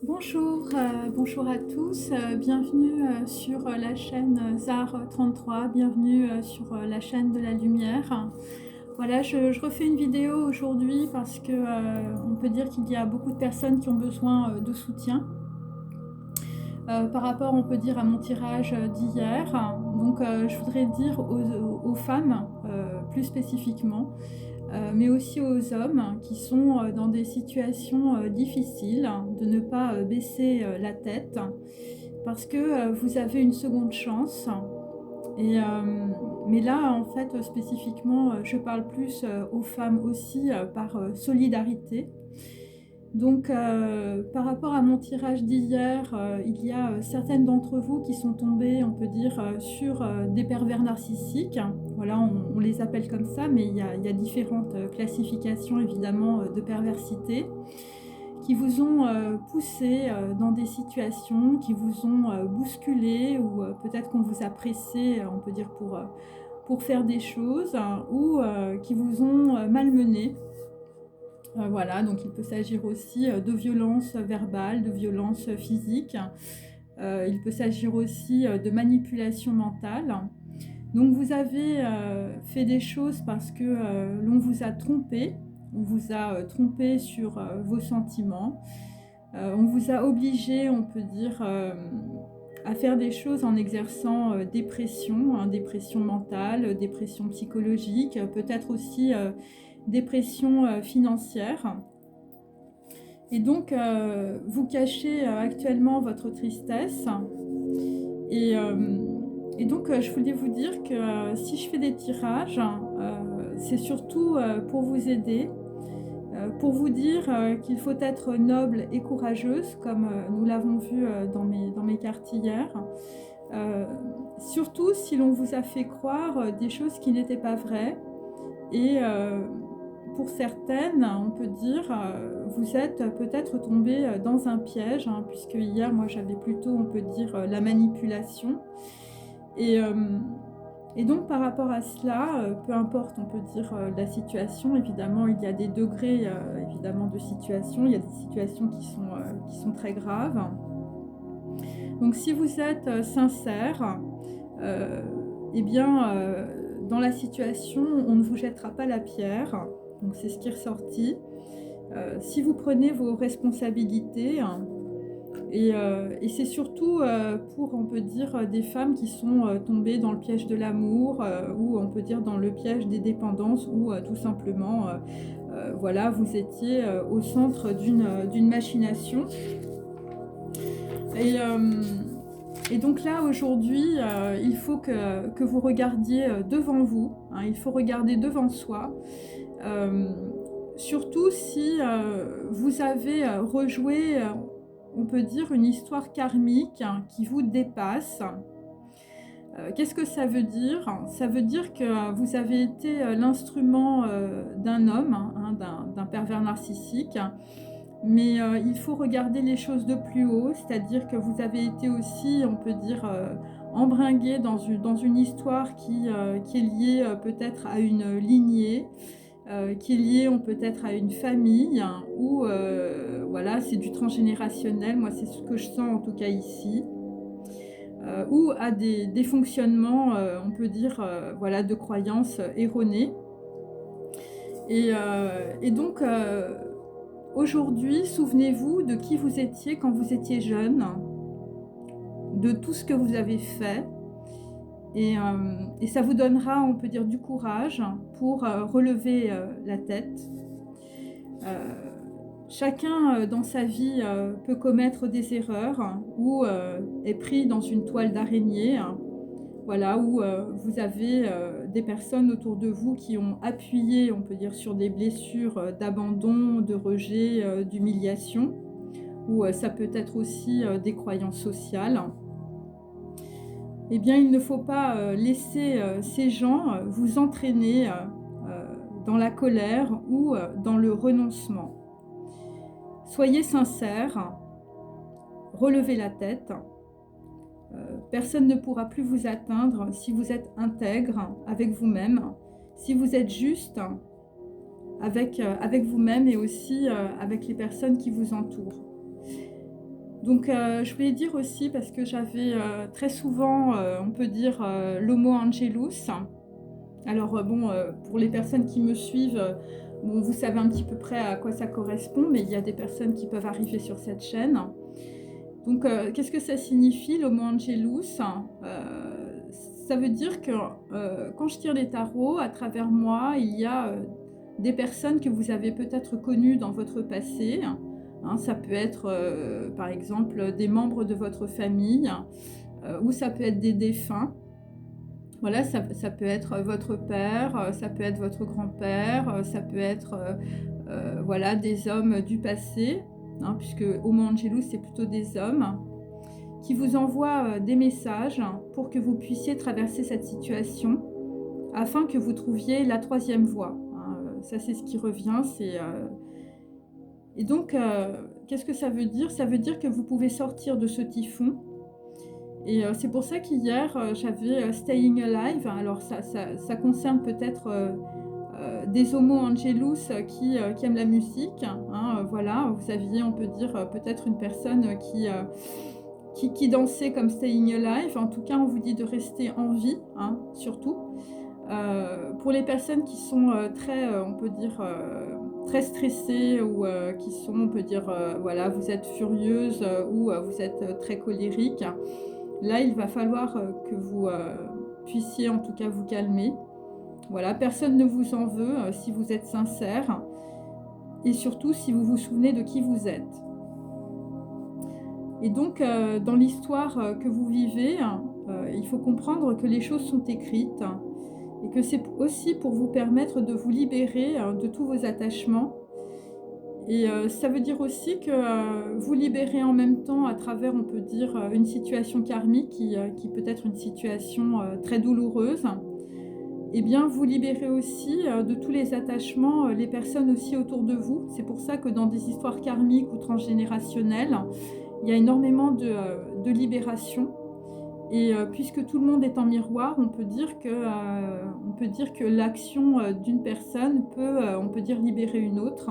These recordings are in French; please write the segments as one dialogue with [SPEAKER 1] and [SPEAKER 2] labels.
[SPEAKER 1] Bonjour à tous, bienvenue sur la chaîne ZAR 33, bienvenue sur la chaîne de la lumière. Voilà, je refais une vidéo aujourd'hui parce que on peut dire qu'il y a beaucoup de personnes qui ont besoin de soutien par rapport, on peut dire, à mon tirage d'hier. Donc je voudrais dire aux femmes plus spécifiquement, mais aussi aux hommes qui sont dans des situations difficiles, de ne pas baisser la tête parce que vous avez une seconde chance. Et, mais là, en fait, spécifiquement, je parle plus aux femmes aussi par solidarité. Donc, par rapport à mon tirage d'hier, il y a certaines d'entre vous qui sont tombées, on peut dire, sur des pervers narcissiques. Voilà, on les appelle comme ça, mais il y a différentes classifications, évidemment, de perversité, qui vous ont poussé dans des situations, qui vous ont bousculé, ou peut-être qu'on vous a pressé, on peut dire, pour faire des choses, ou qui vous ont malmené. Voilà, donc il peut s'agir aussi de violences verbales, de violences physiques. Il peut s'agir aussi de manipulation mentale. Donc vous avez fait des choses parce que l'on vous a trompé. On vous a trompé sur vos sentiments. On vous a obligé, on peut dire, à faire des choses en exerçant dépression, hein, dépression mentale, dépression psychologique, peut-être aussi dépression financière. Et donc, vous cachez actuellement votre tristesse. Et, et donc, je voulais vous dire que si je fais des tirages, c'est surtout pour vous aider, pour vous dire qu'il faut être noble et courageuse, comme nous l'avons vu dans mes cartes hier. Surtout si l'on vous a fait croire des choses qui n'étaient pas vraies. Et pour certaines, on peut dire, vous êtes peut-être tombé dans un piège, hein, puisque hier, moi, j'avais plutôt, on peut dire, la manipulation. Et, euh, et donc, par rapport à cela, peu importe, on peut dire, la situation, évidemment, il y a des degrés, évidemment, de situation. Il y a des situations qui sont très graves. Donc, si vous êtes sincère, eh bien, dans la situation, on ne vous jettera pas la pierre. Donc c'est ce qui est ressorti. Si vous prenez vos responsabilités, et c'est surtout pour, on peut dire, des femmes qui sont tombées dans le piège de l'amour, ou on peut dire dans le piège des dépendances, ou tout simplement, voilà, vous étiez au centre d'une machination. Et, et donc là, aujourd'hui, il faut que vous regardiez devant vous, hein, il faut regarder devant soi, surtout si vous avez rejoué, on peut dire, une histoire karmique, hein, qui vous dépasse. Qu'est-ce que ça veut dire? Ça veut dire que vous avez été l'instrument d'un homme, hein, d'un pervers narcissique. Mais il faut regarder les choses de plus haut, c'est-à-dire que vous avez été aussi, on peut dire, embringué dans une histoire qui est liée peut-être à une lignée, qui est liée peut-être à une famille, hein, ou voilà, c'est du transgénérationnel, moi c'est ce que je sens en tout cas ici, ou à des fonctionnements, on peut dire, voilà, de croyances erronées. Et donc, aujourd'hui, souvenez-vous de qui vous étiez quand vous étiez jeune, de tout ce que vous avez fait, et ça vous donnera, on peut dire, du courage pour relever la tête. Chacun dans sa vie peut commettre des erreurs, ou est pris dans une toile d'araignée, hein, voilà, où vous avez des personnes autour de vous qui ont appuyé, on peut dire, sur des blessures d'abandon, de rejet, d'humiliation, ou ça peut être aussi des croyances sociales. Eh bien, il ne faut pas laisser ces gens vous entraîner dans la colère ou dans le renoncement. Soyez sincères, relevez la tête. Personne ne pourra plus vous atteindre si vous êtes intègre avec vous-même, si vous êtes juste avec vous-même, et aussi avec les personnes qui vous entourent. Donc je voulais dire aussi, parce que j'avais très souvent, on peut dire, l'Homo Angelus. Alors bon, pour les personnes qui me suivent, bon, vous savez un petit peu près à quoi ça correspond, mais il y a des personnes qui peuvent arriver sur cette chaîne. Donc qu'est-ce que ça signifie, l'Homo Angelus? Ça veut dire que quand je tire les tarots, à travers moi, il y a des personnes que vous avez peut-être connues dans votre passé. Hein, ça peut être par exemple des membres de votre famille, ou ça peut être des défunts. Voilà, ça peut être votre père, ça peut être votre grand-père, ça peut être voilà, des hommes du passé, hein, puisque Homo Angelus, c'est plutôt des hommes, qui vous envoient des messages pour que vous puissiez traverser cette situation, afin que vous trouviez la troisième voie. Hein. Ça, c'est ce qui revient. Et donc, qu'est-ce que ça veut dire? Ça veut dire que vous pouvez sortir de ce typhon. Et c'est pour ça qu'hier, j'avais Staying Alive. Alors, ça concerne peut-être des Homo Angelus qui aiment la musique. Hein, voilà, vous aviez, on peut dire, peut-être une personne qui dansait comme Staying Alive. En tout cas, on vous dit de rester en vie, hein, surtout. Pour les personnes qui sont très, on peut dire, très stressées ou qui sont, on peut dire, voilà, vous êtes furieuse ou vous êtes très colérique, là, il va falloir que vous puissiez en tout cas vous calmer. Voilà, personne ne vous en veut si vous êtes sincère et surtout si vous vous souvenez de qui vous êtes. Et donc, dans l'histoire que vous vivez, il faut comprendre que les choses sont écrites et que c'est aussi pour vous permettre de vous libérer de tous vos attachements. Et ça veut dire aussi que vous libérez en même temps à travers, on peut dire, une situation karmique qui peut être une situation très douloureuse. Eh bien, vous libérez aussi de tous les attachements, les personnes aussi autour de vous. C'est pour ça que dans des histoires karmiques ou transgénérationnelles, il y a énormément de libération. Et puisque tout le monde est en miroir, on peut dire que l'action d'une personne peut, on peut dire, libérer une autre.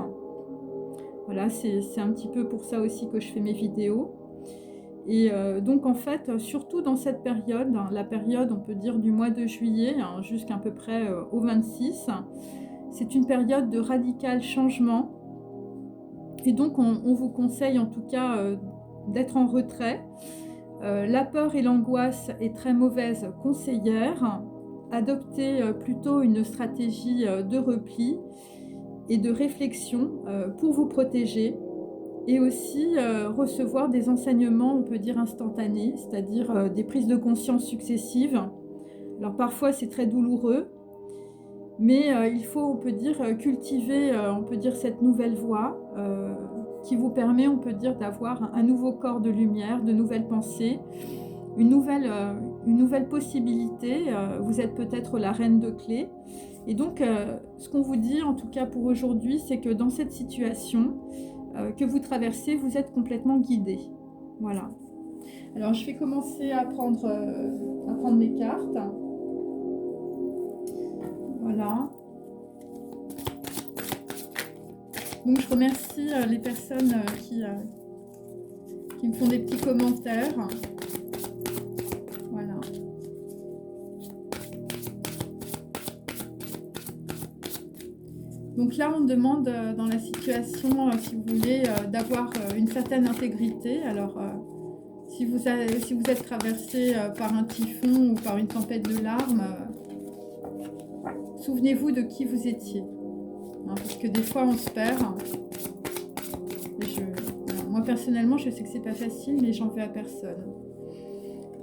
[SPEAKER 1] Voilà, c'est un petit peu pour ça aussi que je fais mes vidéos. Et donc en fait, surtout dans cette période, hein, la période, on peut dire, du mois de juillet hein, jusqu'à peu près au 26, c'est une période de radical changement. Et donc on vous conseille en tout cas d'être en retrait. La peur et l'angoisse est très mauvaise conseillère. Adoptez plutôt une stratégie de repli et de réflexion pour vous protéger. Et aussi recevoir des enseignements, on peut dire instantanés, c'est-à-dire des prises de conscience successives. Alors parfois c'est très douloureux, mais il faut, on peut dire, cultiver, on peut dire, cette nouvelle voie qui vous permet, on peut dire, d'avoir un nouveau corps de lumière, de nouvelles pensées, une nouvelle possibilité. Vous êtes peut-être la reine de clés. Et donc, ce qu'on vous dit, en tout cas pour aujourd'hui, c'est que dans cette situation que vous traversez, vous êtes complètement guidé. Voilà. Alors, je vais commencer à prendre mes cartes. Voilà. Donc, je remercie les personnes qui me font des petits commentaires. Voilà. Donc là, on demande dans la situation, si vous voulez, d'avoir une certaine intégrité. Alors, si vous êtes traversé par un typhon ou par une tempête de larmes, souvenez-vous de qui vous étiez. Hein, parce que des fois, on se perd. Moi, personnellement, je sais que c'est pas facile, mais j'en veux à personne.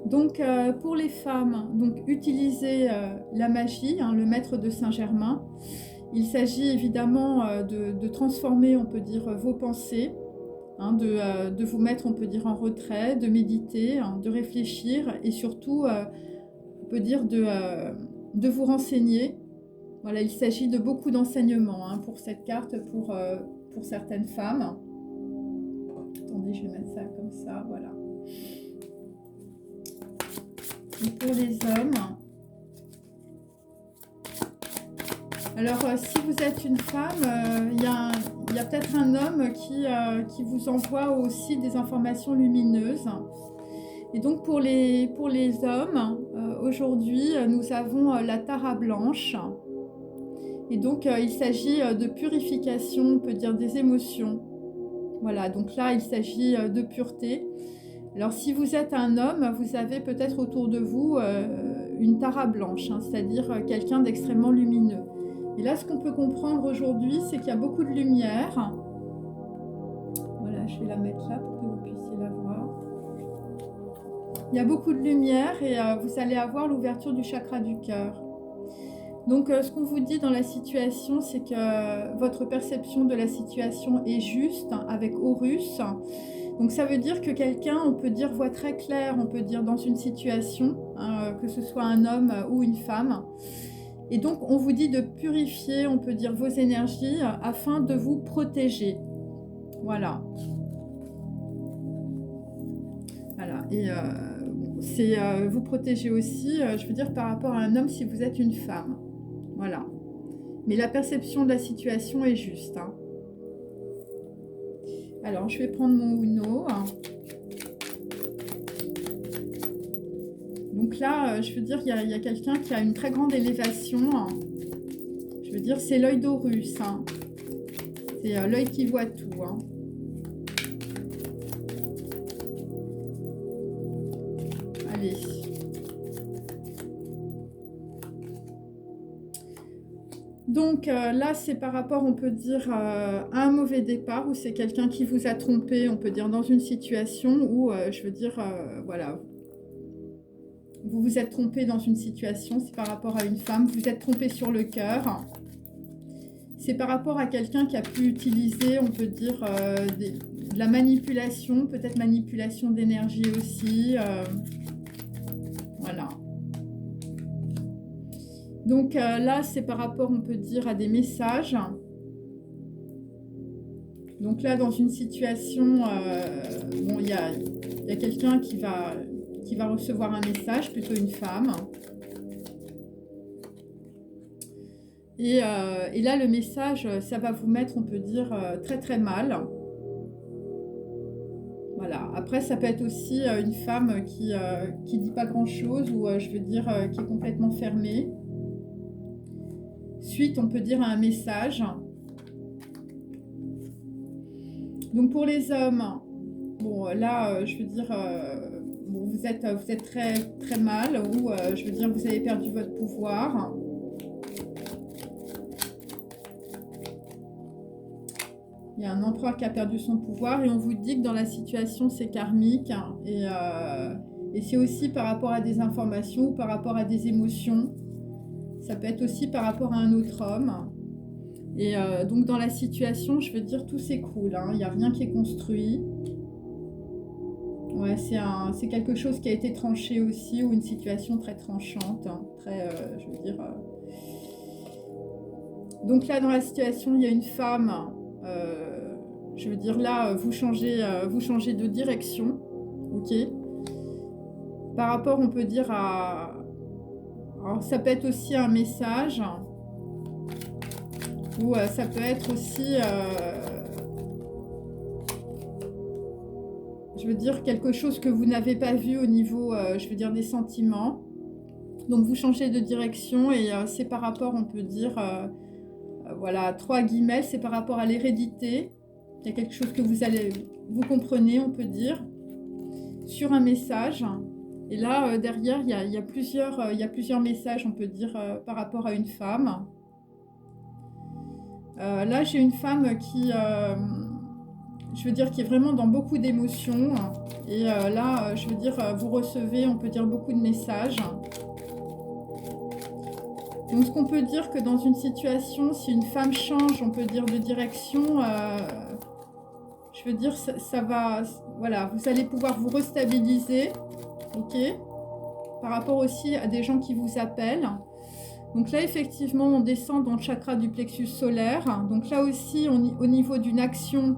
[SPEAKER 1] Donc, pour les femmes, donc, utilisez la magie, hein, le maître de Saint-Germain. Il s'agit évidemment de transformer, on peut dire, vos pensées, hein, de vous mettre, on peut dire, en retrait, de méditer, hein, de réfléchir et surtout, on peut dire, de vous renseigner. Voilà, il s'agit de beaucoup d'enseignements hein, pour cette carte, pour certaines femmes. Attendez, je vais mettre ça comme ça, voilà. Et pour les hommes... Alors, si vous êtes une femme, il y a il y a peut-être un homme qui vous envoie aussi des informations lumineuses. Et donc pour les hommes, aujourd'hui, nous avons la Tara blanche. Et donc il s'agit de purification, on peut dire des émotions. Voilà, donc là il s'agit de pureté. Alors si vous êtes un homme, vous avez peut-être autour de vous une Tara blanche, hein, c'est-à-dire quelqu'un d'extrêmement lumineux. Et là, ce qu'on peut comprendre aujourd'hui, c'est qu'il y a beaucoup de lumière. Voilà, je vais la mettre là pour que vous puissiez la voir. Il y a beaucoup de lumière et vous allez avoir l'ouverture du chakra du cœur. Donc, ce qu'on vous dit dans la situation, c'est que votre perception de la situation est juste avec Horus. Donc, ça veut dire que quelqu'un, on peut dire, voit très clair, on peut dire dans une situation, hein, que ce soit un homme ou une femme. Et donc, on vous dit de purifier, on peut dire, vos énergies afin de vous protéger. Voilà. Voilà. Et c'est vous protéger aussi, je veux dire, par rapport à un homme si vous êtes une femme. Voilà. Mais la perception de la situation est juste. Hein. Alors, je vais prendre mon Uno. Donc là, je veux dire, il y a quelqu'un qui a une très grande élévation. Je veux dire, c'est l'œil d'Horus. Hein. C'est l'œil qui voit tout. Hein. Allez. Donc là, c'est par rapport, on peut dire, à un mauvais départ, où c'est quelqu'un qui vous a trompé, on peut dire, dans une situation où, je veux dire, voilà, vous vous êtes trompé dans une situation, c'est par rapport à une femme, vous êtes trompé sur le cœur. C'est par rapport à quelqu'un qui a pu utiliser, on peut dire, de la manipulation, peut-être manipulation d'énergie aussi. Voilà. Donc là, c'est par rapport, on peut dire, à des messages. Donc là, dans une situation, bon, il y a quelqu'un qui va recevoir un message, plutôt une femme. Et là, le message, ça va vous mettre, on peut dire, très très mal. Voilà. Après, ça peut être aussi une femme qui dit pas grand-chose, ou je veux dire, qui est complètement fermée. Suite, on peut dire, à un message. Donc pour les hommes, bon là, je veux dire, bon, vous êtes très très mal, ou je veux dire, vous avez perdu votre pouvoir. Il y a un empereur qui a perdu son pouvoir, et on vous dit que dans la situation, c'est karmique, hein, et c'est aussi par rapport à des informations ou par rapport à des émotions. Ça peut être aussi par rapport à un autre homme. Et donc dans la situation, je veux dire, tout s'écroule, hein. Il n'y a rien qui est construit. Ouais, c'est quelque chose qui a été tranché aussi, ou une situation très tranchante, hein, très, je veux dire... Donc là, dans la situation, il y a une femme, je veux dire, là, vous changez de direction, ok. Par rapport, on peut dire, à... Alors, ça peut être aussi un message, ou ça peut être aussi, je veux dire, quelque chose que vous n'avez pas vu au niveau, je veux dire, des sentiments. Donc vous changez de direction, et c'est par rapport, on peut dire, voilà, 3 guillemets, c'est par rapport à l'hérédité. Il y a quelque chose que vous comprenez, on peut dire, sur un message. Et là, derrière, il y a plusieurs messages, on peut dire, par rapport à une femme. Là, j'ai une femme qui, je veux dire, qui est vraiment dans beaucoup d'émotions. Et là, je veux dire, vous recevez, on peut dire, beaucoup de messages. Donc, ce qu'on peut dire, que dans une situation, si une femme change, on peut dire, de direction, je veux dire, ça va, voilà, vous allez pouvoir vous restabiliser, ok, par rapport aussi à des gens qui vous appellent. Donc là, effectivement, on descend dans le chakra du plexus solaire. Donc là aussi, au niveau d'une action,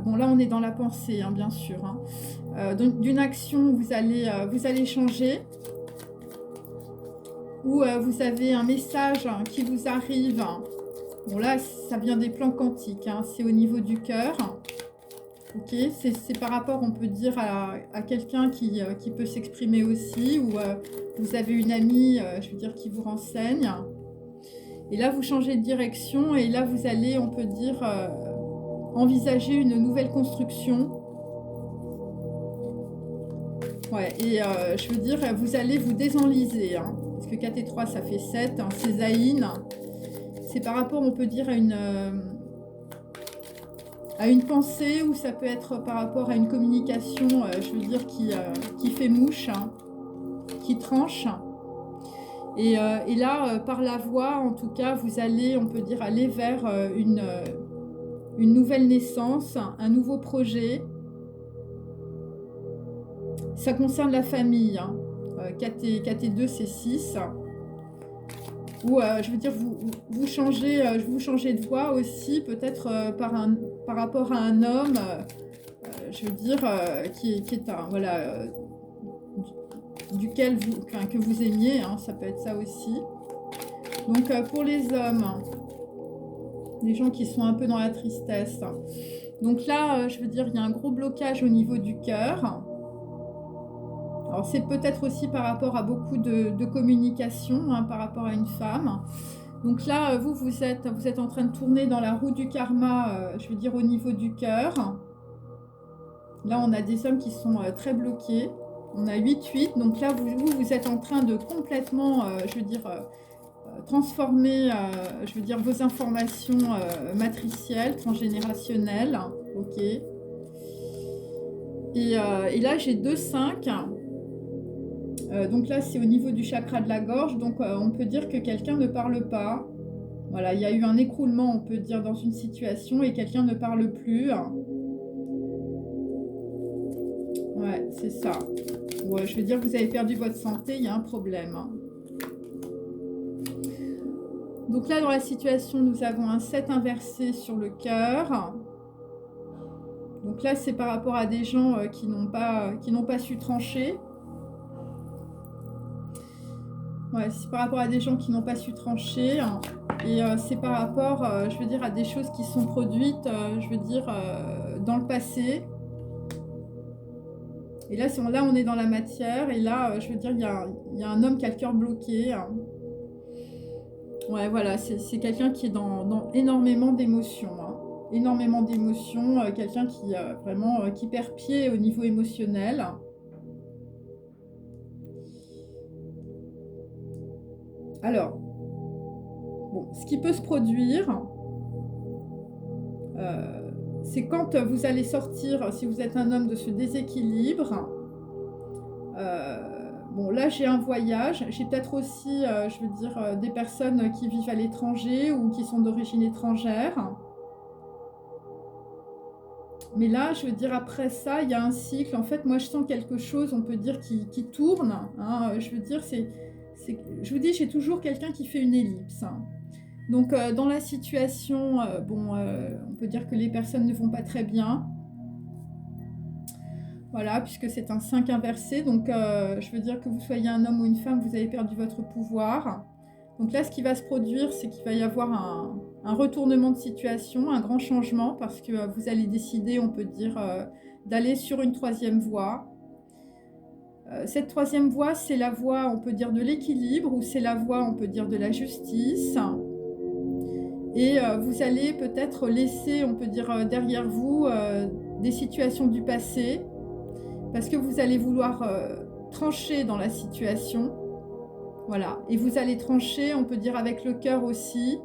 [SPEAKER 1] bon là, on est dans la pensée, hein, bien sûr. Hein. D'une action, vous allez changer. Ou vous avez un message qui vous arrive, Bon là, ça vient des plans quantiques, hein, c'est au niveau du cœur. Ok, c'est par rapport, on peut dire, à quelqu'un qui peut s'exprimer aussi, ou vous avez une amie, je veux dire, qui vous renseigne. Et là, vous changez de direction, et là, vous allez, on peut dire, envisager une nouvelle construction. Ouais, et je veux dire, vous allez vous désenliser, hein, parce que 4 et 3, ça fait 7, hein, c'est Zaïn. C'est par rapport, on peut dire, à une pensée, ou ça peut être par rapport à une communication, je veux dire, qui fait mouche, hein, qui tranche. Et là, par la voix, en tout cas, vous allez, on peut dire, aller vers une nouvelle naissance, un nouveau projet. Ça concerne la famille, hein. 4 et 2, c'est 6. Ou je veux dire, vous changez de voix aussi, peut-être par rapport à un homme, je veux dire, qui est un, voilà, duquel que vous aimiez, hein, ça peut être ça aussi. Donc pour les hommes, les gens qui sont un peu dans la tristesse. Donc là, je veux dire, il y a un gros blocage au niveau du cœur. Alors c'est peut-être aussi par rapport à beaucoup de communication, hein, par rapport à une femme. Donc là, vous êtes en train de tourner dans la roue du karma, je veux dire, au niveau du cœur. Là, on a des hommes qui sont très bloqués. On a 8-8. Donc là, vous êtes en train de complètement, je veux dire, transformer, je veux dire, vos informations matricielles, transgénérationnelles. Ok. Et là, j'ai 2-5. Donc là, c'est au niveau du chakra de la gorge. Donc on peut dire que quelqu'un ne parle pas. Voilà, il y a eu un écroulement, on peut dire, dans une situation et quelqu'un ne parle plus. Ouais, c'est ça. Ouais, je veux dire, vous avez perdu votre santé, il y a un problème. Donc là, dans la situation, nous avons un 7 inversé sur le cœur. Donc là, c'est par rapport à des gens qui n'ont pas su trancher. Ouais, c'est par rapport à des gens qui n'ont pas su trancher. Et c'est par rapport, je veux dire, à des choses qui sont produites, je veux dire, dans le passé. Et là, on est dans la matière. Et là, je veux dire, il y a un homme qui a le cœur bloqué. Ouais, voilà, c'est quelqu'un qui est dans énormément d'émotions. Hein. Énormément d'émotions. Quelqu'un qui vraiment qui perd pied au niveau émotionnel. Alors, bon, ce qui peut se produire, c'est quand vous allez sortir, si vous êtes un homme, de ce déséquilibre. Bon, là, j'ai un voyage. J'ai peut-être aussi, je veux dire, des personnes qui vivent à l'étranger ou qui sont d'origine étrangère. Mais là, je veux dire, après ça, il y a un cycle. En fait, moi, je sens quelque chose, on peut dire, qui tourne. Hein. Je veux dire, je vous dis, j'ai toujours quelqu'un qui fait une ellipse. Hein. Donc, dans la situation, bon, on peut dire que les personnes ne vont pas très bien. Voilà, puisque c'est un 5 inversé. Donc, je veux dire que vous soyez un homme ou une femme, vous avez perdu votre pouvoir. Donc là, ce qui va se produire, c'est qu'il va y avoir un retournement de situation, un grand changement, parce que vous allez décider, on peut dire, d'aller sur une troisième voie. Cette troisième voie, c'est la voie, on peut dire, de l'équilibre, ou c'est la voie, on peut dire, de la justice. Et vous allez peut-être laisser, on peut dire, derrière vous, des situations du passé, parce que vous allez vouloir trancher dans la situation. Voilà, et vous allez trancher, on peut dire, avec le cœur aussi.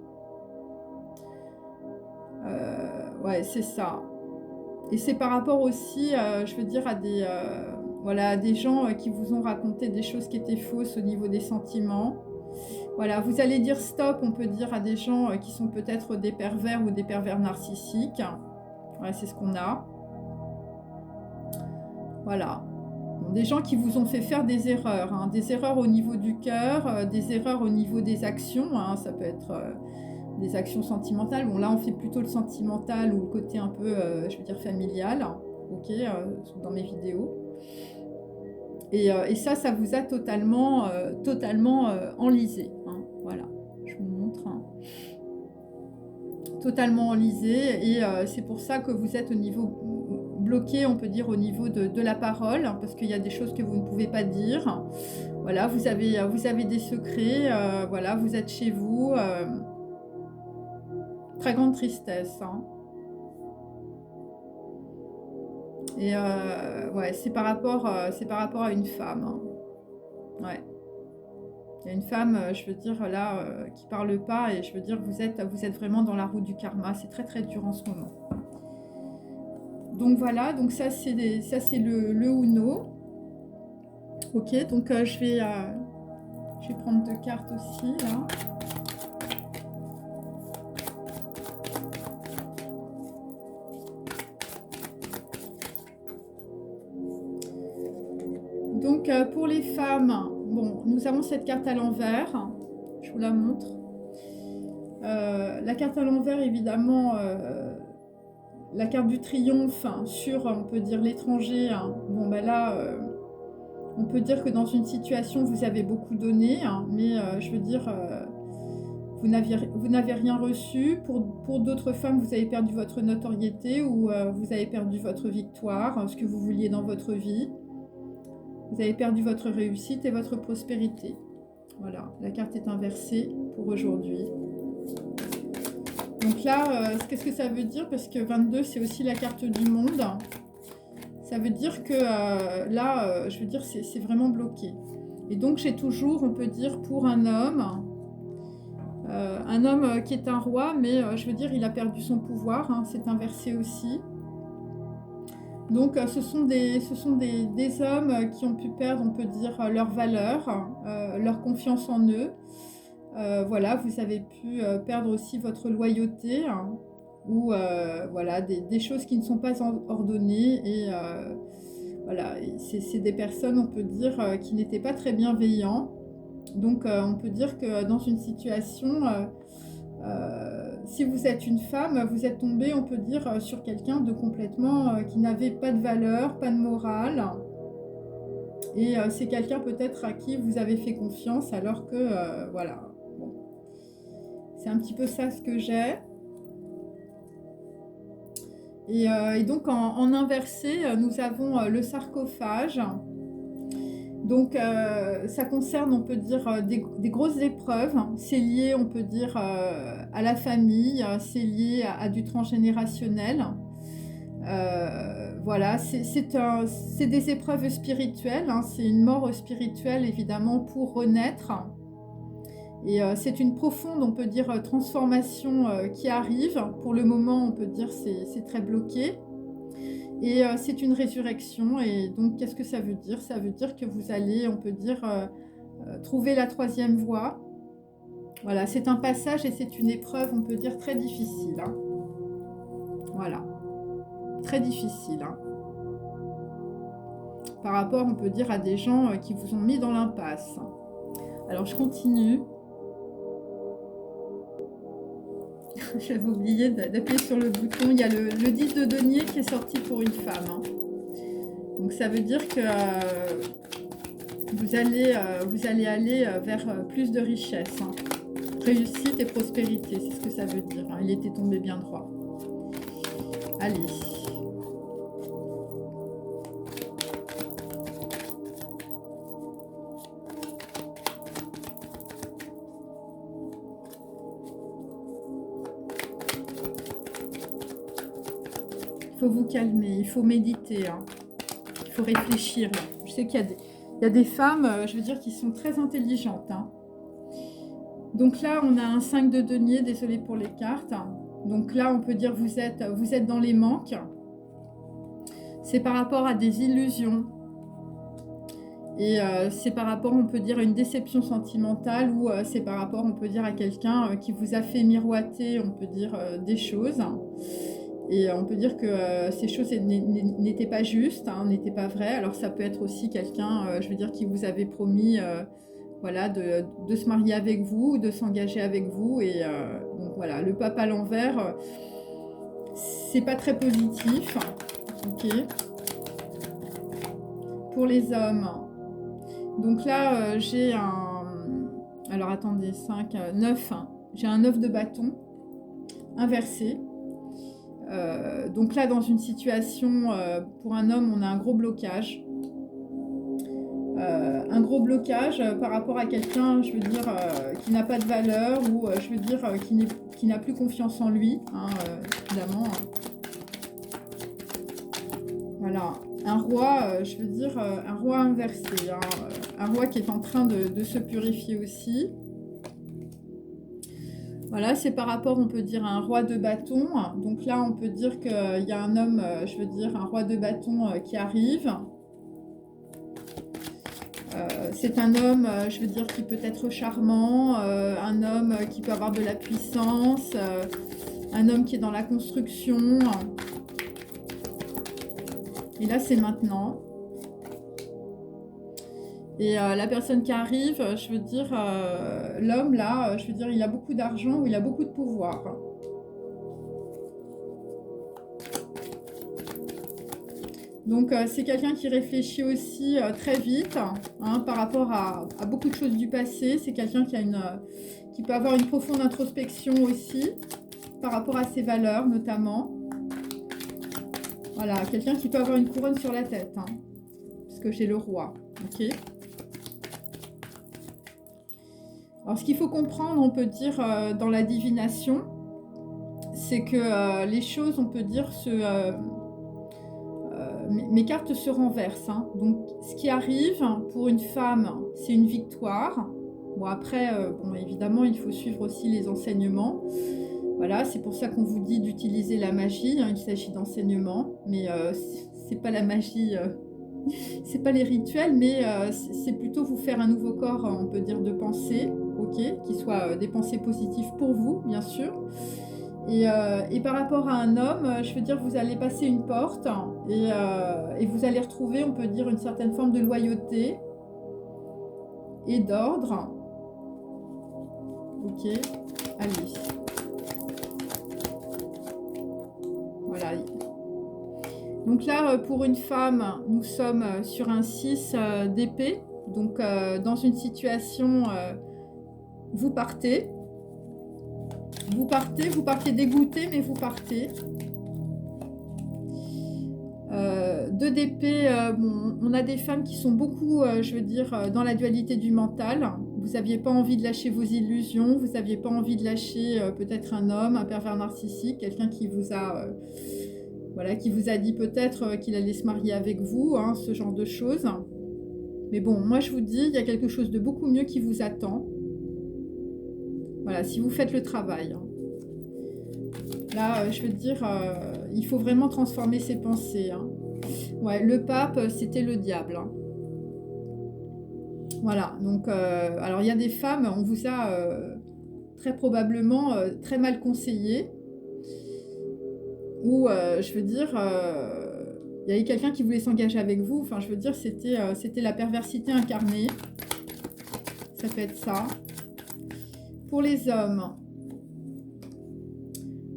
[SPEAKER 1] Ouais, c'est ça. Et c'est par rapport aussi, je veux dire, voilà, à des gens qui vous ont raconté des choses qui étaient fausses au niveau des sentiments. Voilà, vous allez dire stop, on peut dire, à des gens qui sont peut-être des pervers ou des pervers narcissiques. Ouais, c'est ce qu'on a. Voilà. Bon, des gens qui vous ont fait faire des erreurs, hein, des erreurs au niveau du cœur, des erreurs au niveau des actions, hein, ça peut être des actions sentimentales. Bon, là, on fait plutôt le sentimental ou le côté un peu, je veux dire, familial, ok, dans mes vidéos. Et ça vous a totalement enlisé. Hein, voilà, je vous montre. Hein. totalement enlisé, et c'est pour ça que vous êtes au niveau bloqué, on peut dire, au niveau de la parole, hein, parce qu'il y a des choses que vous ne pouvez pas dire. Voilà, vous avez des secrets, voilà, vous êtes chez vous, très grande tristesse, hein. Et ouais, c'est par rapport à une femme, hein. Ouais. Il y a une femme, je veux dire, là, qui parle pas, et je veux dire, vous êtes vraiment dans la roue du karma. C'est très très dur en ce moment. Donc voilà, donc ça c'est le Uno. Ok, donc je vais prendre 2 cartes aussi, là. Donc pour les femmes, bon, nous avons cette carte à l'envers. Je vous la montre. La carte à l'envers, évidemment, la carte du triomphe, hein, sur, on peut dire, l'étranger, hein. Bon, ben là, on peut dire que dans une situation, vous avez beaucoup donné, hein, mais je veux dire, vous n'avez rien reçu. Pour d'autres femmes, vous avez perdu votre notoriété, ou vous avez perdu votre victoire, ce que vous vouliez dans votre vie. Vous avez perdu votre réussite et votre prospérité. Voilà, la carte est inversée pour aujourd'hui. Donc là, qu'est-ce que ça veut dire? Parce que 22, c'est aussi la carte du monde. Ça veut dire que là, je veux dire, c'est vraiment bloqué. Et donc, j'ai toujours, on peut dire, pour un homme qui est un roi, mais je veux dire, il a perdu son pouvoir, hein, c'est inversé aussi. Donc, ce sont des hommes qui ont pu perdre, on peut dire, leur valeur, leur confiance en eux. Voilà, vous avez pu perdre aussi votre loyauté, hein, ou voilà, des choses qui ne sont pas ordonnées, et voilà, c'est des personnes, on peut dire, qui n'étaient pas très bienveillants. Donc on peut dire que dans une situation, si vous êtes une femme, vous êtes tombée, on peut dire, sur quelqu'un de complètement qui n'avait pas de valeur, pas de morale. Et c'est quelqu'un peut-être à qui vous avez fait confiance, alors que, voilà. Bon. C'est un petit peu ça ce que j'ai. Et donc en inversé, nous avons le sarcophage. Donc ça concerne, on peut dire, des grosses épreuves. C'est lié, on peut dire, à la famille, c'est lié à du transgénérationnel. Voilà, c'est des épreuves spirituelles, hein, c'est une mort spirituelle, évidemment, pour renaître. Et c'est une profonde, on peut dire, transformation qui arrive. Pour le moment, on peut dire c'est très bloqué. Et c'est une résurrection. Et donc, qu'est-ce que ça veut dire? Ça veut dire que vous allez, on peut dire, trouver la troisième voie. Voilà, c'est un passage et c'est une épreuve, on peut dire, très difficile, hein. Voilà, très difficile, hein. Par rapport, on peut dire, à des gens qui vous ont mis dans l'impasse. Alors, je continue. J'avais oublié d'appuyer sur le bouton. Il y a le 10 de denier qui est sorti pour une femme, hein. Donc ça veut dire que vous allez aller vers plus de richesse, hein. Réussite et prospérité, c'est ce que ça veut dire, hein. Il était tombé bien droit. Allez. Il faut vous calmer, il faut méditer, hein. Il faut réfléchir. Là. Je sais qu'il y a des femmes, je veux dire, qui sont très intelligentes, hein. Donc là, on a un 5 de denier, désolé pour les cartes. Donc là, on peut dire vous êtes dans les manques. C'est par rapport à des illusions. Et c'est par rapport, on peut dire, à une déception sentimentale, ou c'est par rapport, on peut dire, à quelqu'un qui vous a fait miroiter, on peut dire, des choses. Et on peut dire que ces choses n'étaient pas justes, hein, n'étaient pas vraies. Alors ça peut être aussi quelqu'un, je veux dire, qui vous avait promis voilà, de se marier avec vous, de s'engager avec vous. Et donc voilà, le pape à l'envers, c'est pas très positif. Ok. Pour les hommes. Donc là, j'ai un... Alors attendez, 5, 9. J'ai un 9 de bâton. inversé. Donc là, dans une situation, pour un homme, on a un gros blocage. Un gros blocage par rapport à quelqu'un, je veux dire, qui n'a pas de valeur ou je veux dire, qui n'a plus confiance en lui, hein, évidemment. Voilà, un roi, je veux dire, un roi inversé, hein, un roi qui est en train de se purifier aussi. Voilà, c'est par rapport, on peut dire, à un roi de bâton. Donc là, on peut dire qu'il y a un homme, je veux dire, un roi de bâton qui arrive. C'est un homme, je veux dire, qui peut être charmant, un homme qui peut avoir de la puissance, un homme qui est dans la construction. Et là, c'est maintenant. Et la personne qui arrive, je veux dire, l'homme là, je veux dire, il a beaucoup d'argent ou il a beaucoup de pouvoir. Donc c'est quelqu'un qui réfléchit aussi très vite, hein, par rapport à beaucoup de choses du passé. C'est quelqu'un qui peut avoir une profonde introspection aussi, par rapport à ses valeurs notamment. Voilà, quelqu'un qui peut avoir une couronne sur la tête, hein, parce que j'ai le roi, ok. Alors ce qu'il faut comprendre, on peut dire, dans la divination, c'est que les choses, on peut dire, mes cartes se renversent, hein. Donc ce qui arrive pour une femme, c'est une victoire. Bon après, bon, évidemment, il faut suivre aussi les enseignements. Voilà, c'est pour ça qu'on vous dit d'utiliser la magie, hein. Il s'agit d'enseignement, mais c'est pas la magie, c'est pas les rituels, mais c'est plutôt vous faire un nouveau corps, on peut dire, de pensée, ok, qui soit des pensées positives pour vous, bien sûr. Et par rapport à un homme, je veux dire, vous allez passer une porte et vous allez retrouver, on peut dire, une certaine forme de loyauté et d'ordre. Ok, allez. Voilà. Donc là, pour une femme, nous sommes sur un 6 d'épée. Donc dans une situation, vous partez. Vous partez dégoûté, mais vous partez. 2 d'épée, bon, on a des femmes qui sont beaucoup, je veux dire, dans la dualité du mental. Vous n'aviez pas envie de lâcher vos illusions, vous n'aviez pas envie de lâcher peut-être un homme, un pervers narcissique, quelqu'un qui vous a, voilà, qui vous a dit peut-être qu'il allait se marier avec vous, hein, ce genre de choses. Mais bon, moi je vous dis, il y a quelque chose de beaucoup mieux qui vous attend. Voilà, si vous faites le travail. Hein. Là, je veux dire, il faut vraiment transformer ses pensées. Hein. Ouais, le pape, c'était le diable. Hein. Voilà, donc, alors il y a des femmes, on vous a très probablement très mal conseillé. Ou, je veux dire, il y avait quelqu'un qui voulait s'engager avec vous. Enfin, je veux dire, c'était la perversité incarnée. Ça peut être ça. Pour les hommes,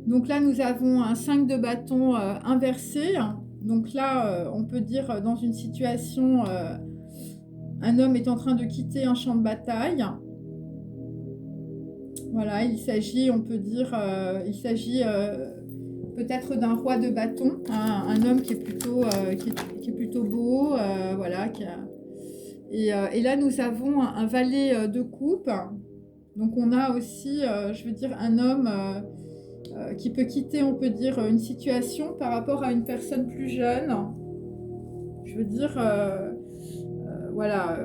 [SPEAKER 1] donc là nous avons un 5 de bâton inversé. Donc là on peut dire dans une situation, un homme est en train de quitter un champ de bataille. Voilà, il s'agit, on peut dire, il s'agit peut-être d'un roi de bâton, hein, un homme qui est plutôt, qui est plutôt beau, voilà. Et là nous avons un valet de coupe. Donc on a aussi, je veux dire, un homme qui peut quitter, on peut dire, une situation par rapport à une personne plus jeune. Je veux dire, voilà,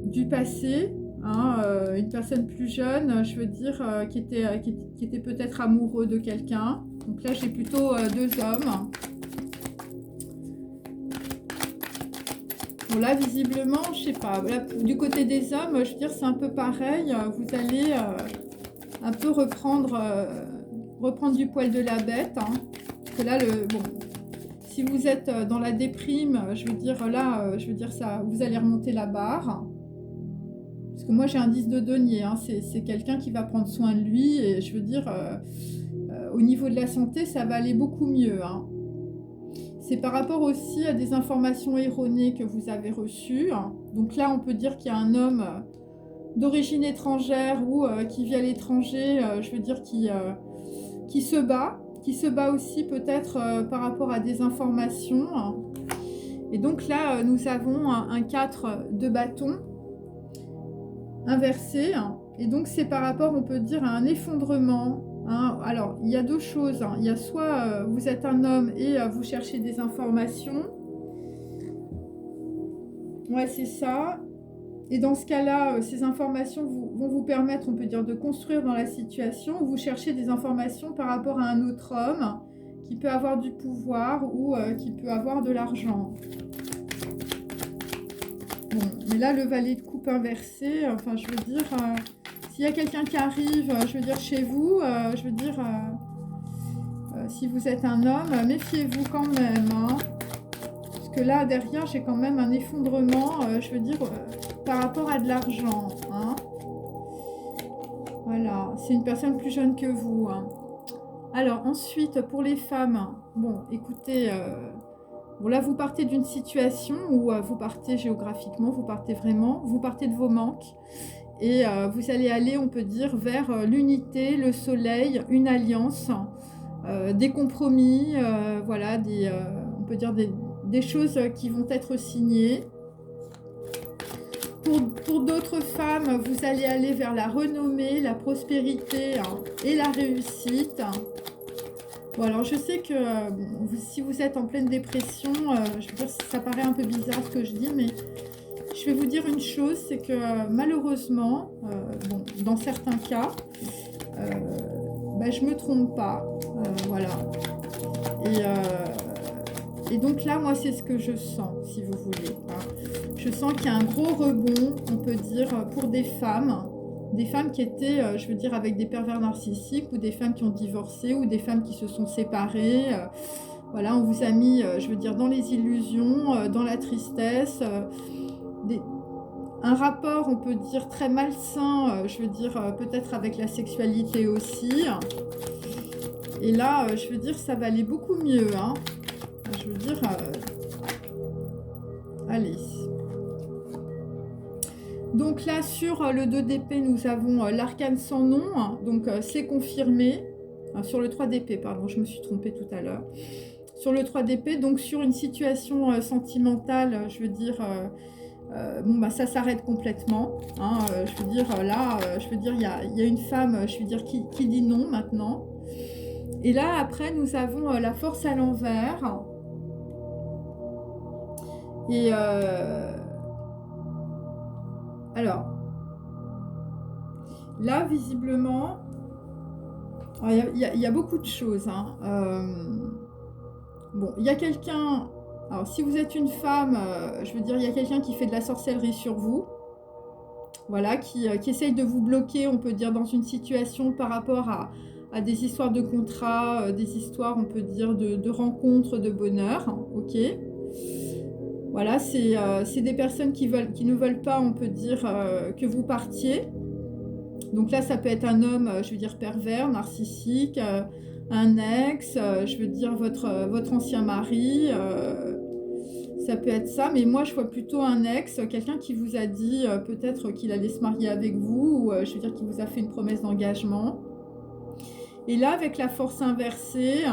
[SPEAKER 1] du passé, hein, une personne plus jeune, je veux dire, qui était peut-être amoureux de quelqu'un. Donc là, j'ai plutôt 2 hommes. Bon là, visiblement, je sais pas, là, du côté des hommes, je veux dire, c'est un peu pareil. Vous allez un peu reprendre du poil de la bête. Hein. Parce que là, bon, si vous êtes dans la déprime, je veux dire, là, je veux dire ça, vous allez remonter la barre. Parce que moi, j'ai un 10 de denier. Hein. C'est quelqu'un qui va prendre soin de lui. Et je veux dire, au niveau de la santé, ça va aller beaucoup mieux. Hein. C'est par rapport aussi à des informations erronées que vous avez reçues. Donc là, on peut dire qu'il y a un homme d'origine étrangère ou qui vit à l'étranger, je veux dire, qui qui se bat aussi peut-être par rapport à des informations. Et donc là, nous avons un 4 de bâton inversé. Et donc c'est par rapport, on peut dire, à un effondrement. Alors, il y a deux choses. Il y a soit vous êtes un homme et vous cherchez des informations. Ouais, c'est ça. Et dans ce cas-là, ces informations vont vous permettre, on peut dire, de construire dans la situation. Ou vous cherchez des informations par rapport à un autre homme qui peut avoir du pouvoir ou qui peut avoir de l'argent. Bon, mais là, le valet de coupe inversé, enfin, je veux dire, s'il y a quelqu'un qui arrive, je veux dire, chez vous, je veux dire, si vous êtes un homme, méfiez-vous quand même, hein, parce que là, derrière, j'ai quand même un effondrement, je veux dire, par rapport à de l'argent, hein. Voilà, c'est une personne plus jeune que vous, hein. Alors, ensuite, pour les femmes, bon, écoutez... Bon, là, vous partez d'une situation où vous partez géographiquement, vous partez vraiment, vous partez de vos manques et vous allez aller, on peut dire, vers l'unité, le soleil, une alliance, des compromis, voilà, on peut dire des choses qui vont être signées. Pour d'autres femmes, vous allez aller vers la renommée, la prospérité et la réussite. Bon, alors je sais que si vous êtes en pleine dépression, je veux dire, ça paraît un peu bizarre ce que je dis, mais je vais vous dire une chose, c'est que malheureusement, bon, dans certains cas, je me trompe pas, voilà. Et donc là, moi, c'est ce que je sens, si vous voulez, hein. Je sens qu'il y a un gros rebond, on peut dire, pour des femmes qui étaient, je veux dire, avec des pervers narcissiques, ou des femmes qui ont divorcé, ou des femmes qui se sont séparées. Voilà, on vous a mis, je veux dire, dans les illusions, dans la tristesse, un rapport, on peut dire, très malsain, je veux dire, peut-être avec la sexualité aussi. Et là, je veux dire, ça va aller beaucoup mieux, hein. Je veux dire, allez. Donc là, sur le 2 d'épée, nous avons l'arcane sans nom. Donc c'est confirmé. Sur le 3 d'épée, pardon, je me suis trompée tout à l'heure. Sur le 3 d'épée, donc sur une situation sentimentale, je veux dire, ça s'arrête complètement, hein. Je veux dire, là, je veux dire, il y a une femme, je veux dire, qui dit non maintenant. Et là, après, nous avons la force à l'envers. Et alors, là, visiblement, il y a beaucoup de choses, hein. Bon, il y a quelqu'un... Alors, si vous êtes une femme, je veux dire, il y a quelqu'un qui fait de la sorcellerie sur vous. Voilà, qui essaye de vous bloquer, on peut dire, dans une situation par rapport à des histoires de contrats, des histoires, on peut dire, de rencontres, de bonheur. Ok. Voilà, c'est des personnes qui ne veulent pas, on peut dire, que vous partiez. Donc là, ça peut être un homme, je veux dire, pervers, narcissique, un ex, je veux dire, votre ancien mari, ça peut être ça. Mais moi, je vois plutôt un ex, quelqu'un qui vous a dit peut-être qu'il allait se marier avec vous, ou je veux dire, qui vous a fait une promesse d'engagement. Et là, avec la force inversée...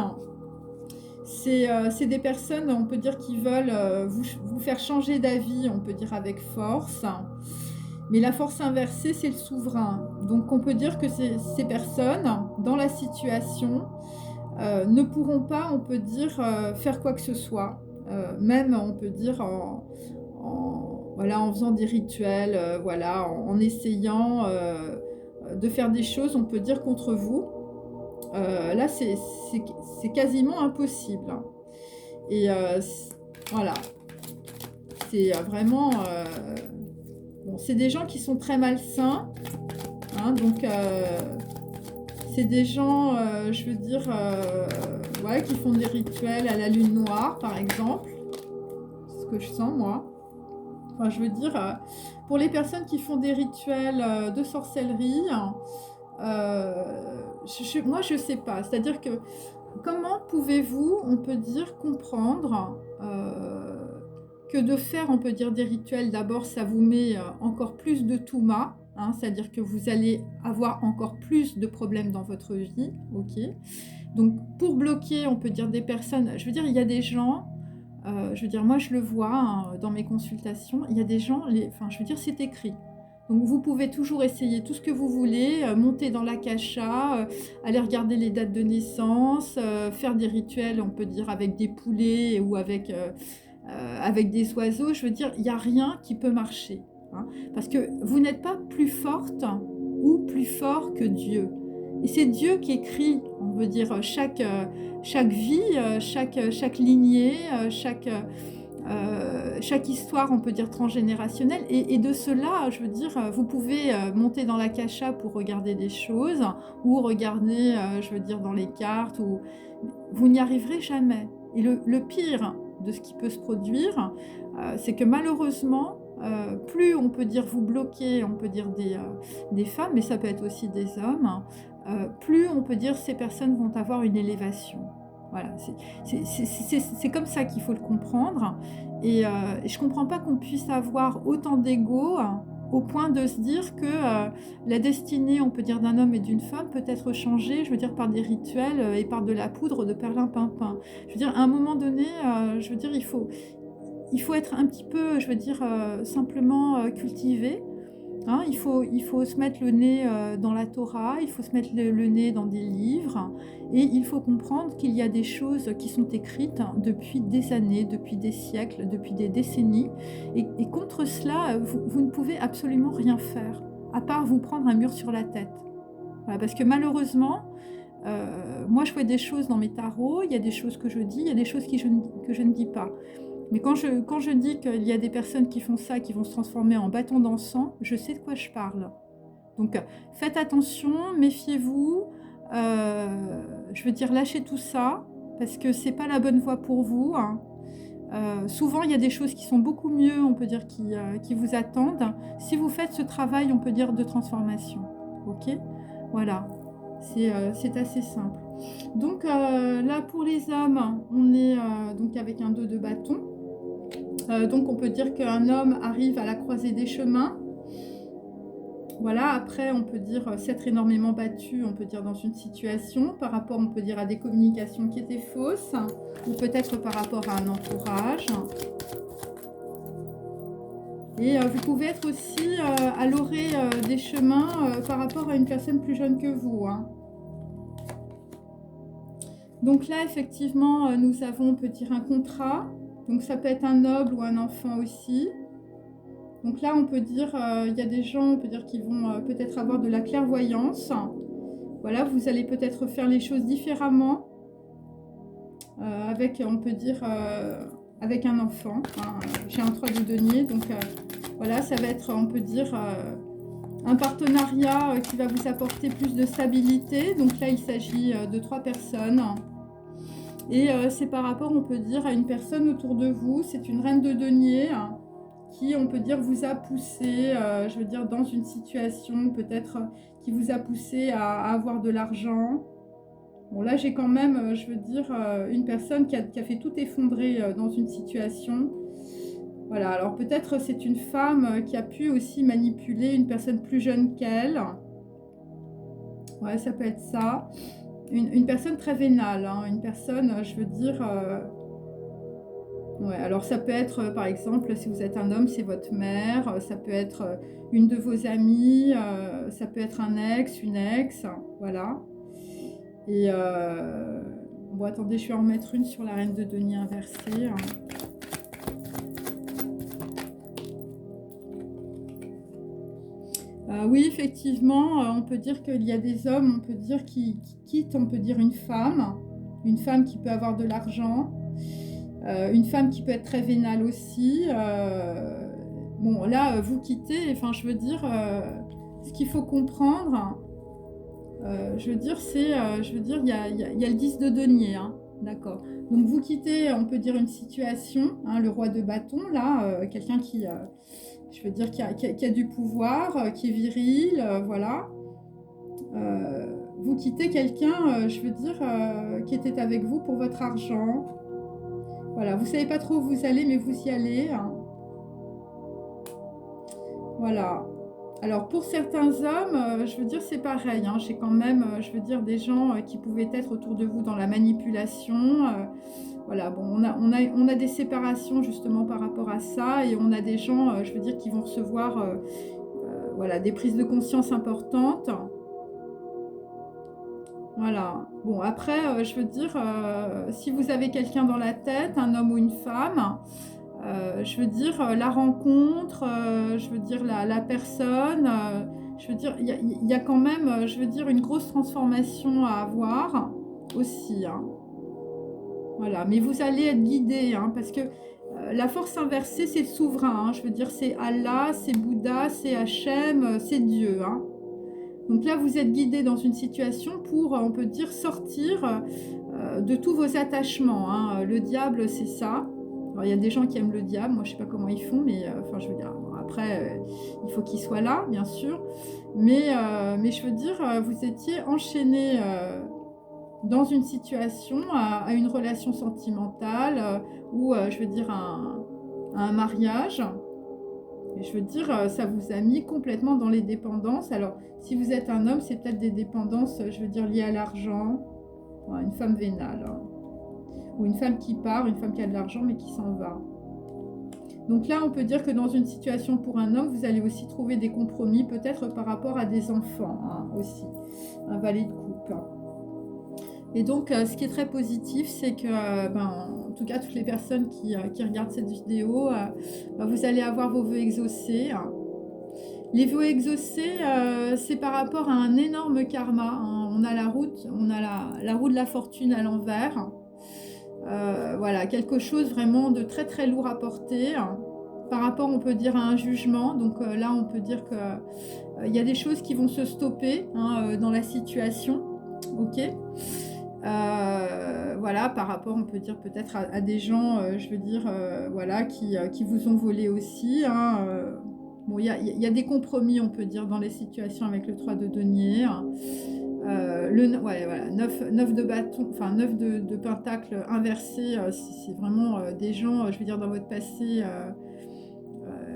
[SPEAKER 1] C'est des personnes, on peut dire, qui veulent vous faire changer d'avis, on peut dire, avec force. Mais la force inversée, c'est le souverain. Donc, on peut dire que ces personnes, dans la situation, ne pourront pas, on peut dire, faire quoi que ce soit. Même, on peut dire, voilà, en faisant des rituels, voilà, en essayant de faire des choses, on peut dire, contre vous. Là, c'est quasiment impossible. Et voilà, c'est vraiment... bon, c'est des gens qui sont très malsains, hein, donc c'est des gens, je veux dire, ouais, qui font des rituels à la lune noire, par exemple. C'est ce que je sens, moi. Enfin, je veux dire, pour les personnes qui font des rituels de sorcellerie... moi, je sais pas. C'est-à-dire que comment pouvez-vous, on peut dire, comprendre que de faire, on peut dire, des rituels, d'abord, ça vous met encore plus de touma, hein, c'est-à-dire que vous allez avoir encore plus de problèmes dans votre vie, ok. Donc pour bloquer, on peut dire des personnes, je veux dire, il y a des gens, je veux dire, moi je le vois hein, dans mes consultations, il y a des gens, enfin je veux dire, c'est écrit. Donc vous pouvez toujours essayer tout ce que vous voulez, monter dans l'akasha, aller regarder les dates de naissance, faire des rituels, on peut dire avec des poulets ou avec des oiseaux. Je veux dire, il n'y a rien qui peut marcher. Hein, parce que vous n'êtes pas plus forte ou plus fort que Dieu. Et c'est Dieu qui écrit, on veut dire, chaque vie, chaque lignée, chaque histoire, on peut dire, transgénérationnelle. Et de cela, je veux dire, vous pouvez monter dans l'akasha pour regarder des choses, ou regarder, je veux dire, dans les cartes, ou vous n'y arriverez jamais. Et le pire de ce qui peut se produire, c'est que malheureusement, plus on peut dire vous bloquez, on peut dire des femmes, mais ça peut être aussi des hommes, plus on peut dire ces personnes vont avoir une élévation. Voilà, c'est comme ça qu'il faut le comprendre. Et je ne comprends pas qu'on puisse avoir autant d'ego au point de se dire que la destinée, on peut dire, d'un homme et d'une femme peut être changée, je veux dire, par des rituels et par de la poudre de perlimpinpin. Je veux dire, à un moment donné, je veux dire, il faut être un petit peu, je veux dire, simplement cultivé. Hein, il faut se mettre le nez dans la Torah, il faut se mettre le nez dans des livres, et il faut comprendre qu'il y a des choses qui sont écrites depuis des années, depuis des siècles, depuis des décennies, et contre cela, vous ne pouvez absolument rien faire, à part vous prendre un mur sur la tête. Voilà, parce que malheureusement, moi je fais des choses dans mes tarots, il y a des choses que je dis, il y a des choses que je ne dis pas. Mais quand je dis qu'il y a des personnes qui font ça, qui vont se transformer en bâton d'encens, je sais de quoi je parle. Donc faites attention, méfiez-vous, je veux dire lâchez tout ça, parce que c'est pas la bonne voie pour vous. Hein. Souvent il y a des choses qui sont beaucoup mieux, on peut dire, qui vous attendent, si vous faites ce travail, on peut dire, de transformation. Ok ? Voilà, c'est assez simple. Donc là pour les hommes, on est donc avec un 2 de bâton. Donc on peut dire qu'un homme arrive à la croisée des chemins. Voilà, après on peut dire s'être énormément battu, on peut dire dans une situation, par rapport, on peut dire, à des communications qui étaient fausses, ou peut-être par rapport à un entourage. Et vous pouvez être aussi à l'orée des chemins par rapport à une personne plus jeune que vous. Hein. Donc là, effectivement, nous avons, on peut dire, un contrat. Donc ça peut être un noble ou un enfant aussi. Donc là, on peut dire, il y a des gens, on peut dire, qui vont peut-être avoir de la clairvoyance. Voilà, vous allez peut-être faire les choses différemment avec, on peut dire, avec un enfant. Hein. J'ai un 3 de denier, donc voilà, ça va être, on peut dire, un partenariat qui va vous apporter plus de stabilité. Donc là, il s'agit de 3 personnes. Et c'est par rapport, on peut dire, à une personne autour de vous. C'est une reine de denier qui, on peut dire, vous a poussé, je veux dire, dans une situation peut-être qui vous a poussé à avoir de l'argent. Bon, là, j'ai quand même, je veux dire, une personne qui a fait tout effondrer dans une situation. Voilà, alors peut-être c'est une femme qui a pu aussi manipuler une personne plus jeune qu'elle. Ouais, ça peut être ça. Une personne très vénale, hein, une personne, je veux dire... ouais, alors ça peut être, par exemple, si vous êtes un homme, c'est votre mère, ça peut être une de vos amies, ça peut être un ex, une ex, voilà. Et bon, attendez, je vais en mettre une sur la reine de denier inversée. Oui, effectivement, on peut dire qu'il y a des hommes, on peut dire, qui quittent, on peut dire, une femme qui peut avoir de l'argent, une femme qui peut être très vénale aussi. Bon, là, vous quittez, enfin, je veux dire, ce qu'il faut comprendre, je veux dire, c'est, je veux dire, il y a le 10 de denier, hein, d'accord. Donc, vous quittez, on peut dire, une situation, hein, le roi de bâton, là, quelqu'un qui... je veux dire, qui a du pouvoir, qui est viril, voilà. Vous quittez quelqu'un, je veux dire, qui était avec vous pour votre argent. Voilà, vous ne savez pas trop où vous allez, mais vous y allez. Hein. Voilà. Alors pour certains hommes, je veux dire c'est pareil, hein, j'ai quand même, je veux dire des gens qui pouvaient être autour de vous dans la manipulation. Voilà, bon, on a des séparations justement par rapport à ça et on a des gens, je veux dire, qui vont recevoir voilà, des prises de conscience importantes. Voilà. Bon, après, je veux dire, si vous avez quelqu'un dans la tête, un homme ou une femme, je veux dire, la rencontre, je veux dire, la personne, je veux dire, il y a quand même, je veux dire, une grosse transformation à avoir aussi, hein. Voilà, mais vous allez être guidé, hein, parce que la force inversée, c'est le souverain, hein. Je veux dire, c'est Allah, c'est Bouddha, c'est Hachem, c'est Dieu, hein. Donc là, vous êtes guidé dans une situation pour, on peut dire, sortir de tous vos attachements, hein. Le diable, c'est ça. Alors, il y a des gens qui aiment le diable, moi je sais pas comment ils font, mais enfin je veux dire, bon, après, il faut qu'il soit là, bien sûr. Mais je veux dire, vous étiez enchaîné dans une situation, à une relation sentimentale, ou je veux dire à un mariage. Et je veux dire, ça vous a mis complètement dans les dépendances. Alors, si vous êtes un homme, c'est peut-être des dépendances, je veux dire, liées à l'argent. Ouais, une femme vénale, hein. Ou une femme qui part, une femme qui a de l'argent mais qui s'en va. Donc là, on peut dire que dans une situation pour un homme, vous allez aussi trouver des compromis, peut-être par rapport à des enfants, hein, aussi. Un valet de coupe. Et donc, ce qui est très positif, c'est que, en tout cas, toutes les personnes qui regardent cette vidéo, vous allez avoir vos vœux exaucés. Les vœux exaucés, c'est par rapport à un énorme karma, hein. On a la roue de la fortune à l'envers. Voilà, quelque chose vraiment de très très lourd à porter, hein. Par rapport, on peut dire, à un jugement. Donc là, on peut dire qu'il y a des choses qui vont se stopper, hein, dans la situation. Ok. Voilà, par rapport, on peut dire peut-être à des gens, je veux dire, voilà, qui vous ont volé aussi, hein. Bon, il y a des compromis, on peut dire, dans les situations avec le 3 de denier. Ouais, voilà, 9 de bâton, enfin 9 de pentacle inversé, c'est vraiment des gens, je veux dire, dans votre passé,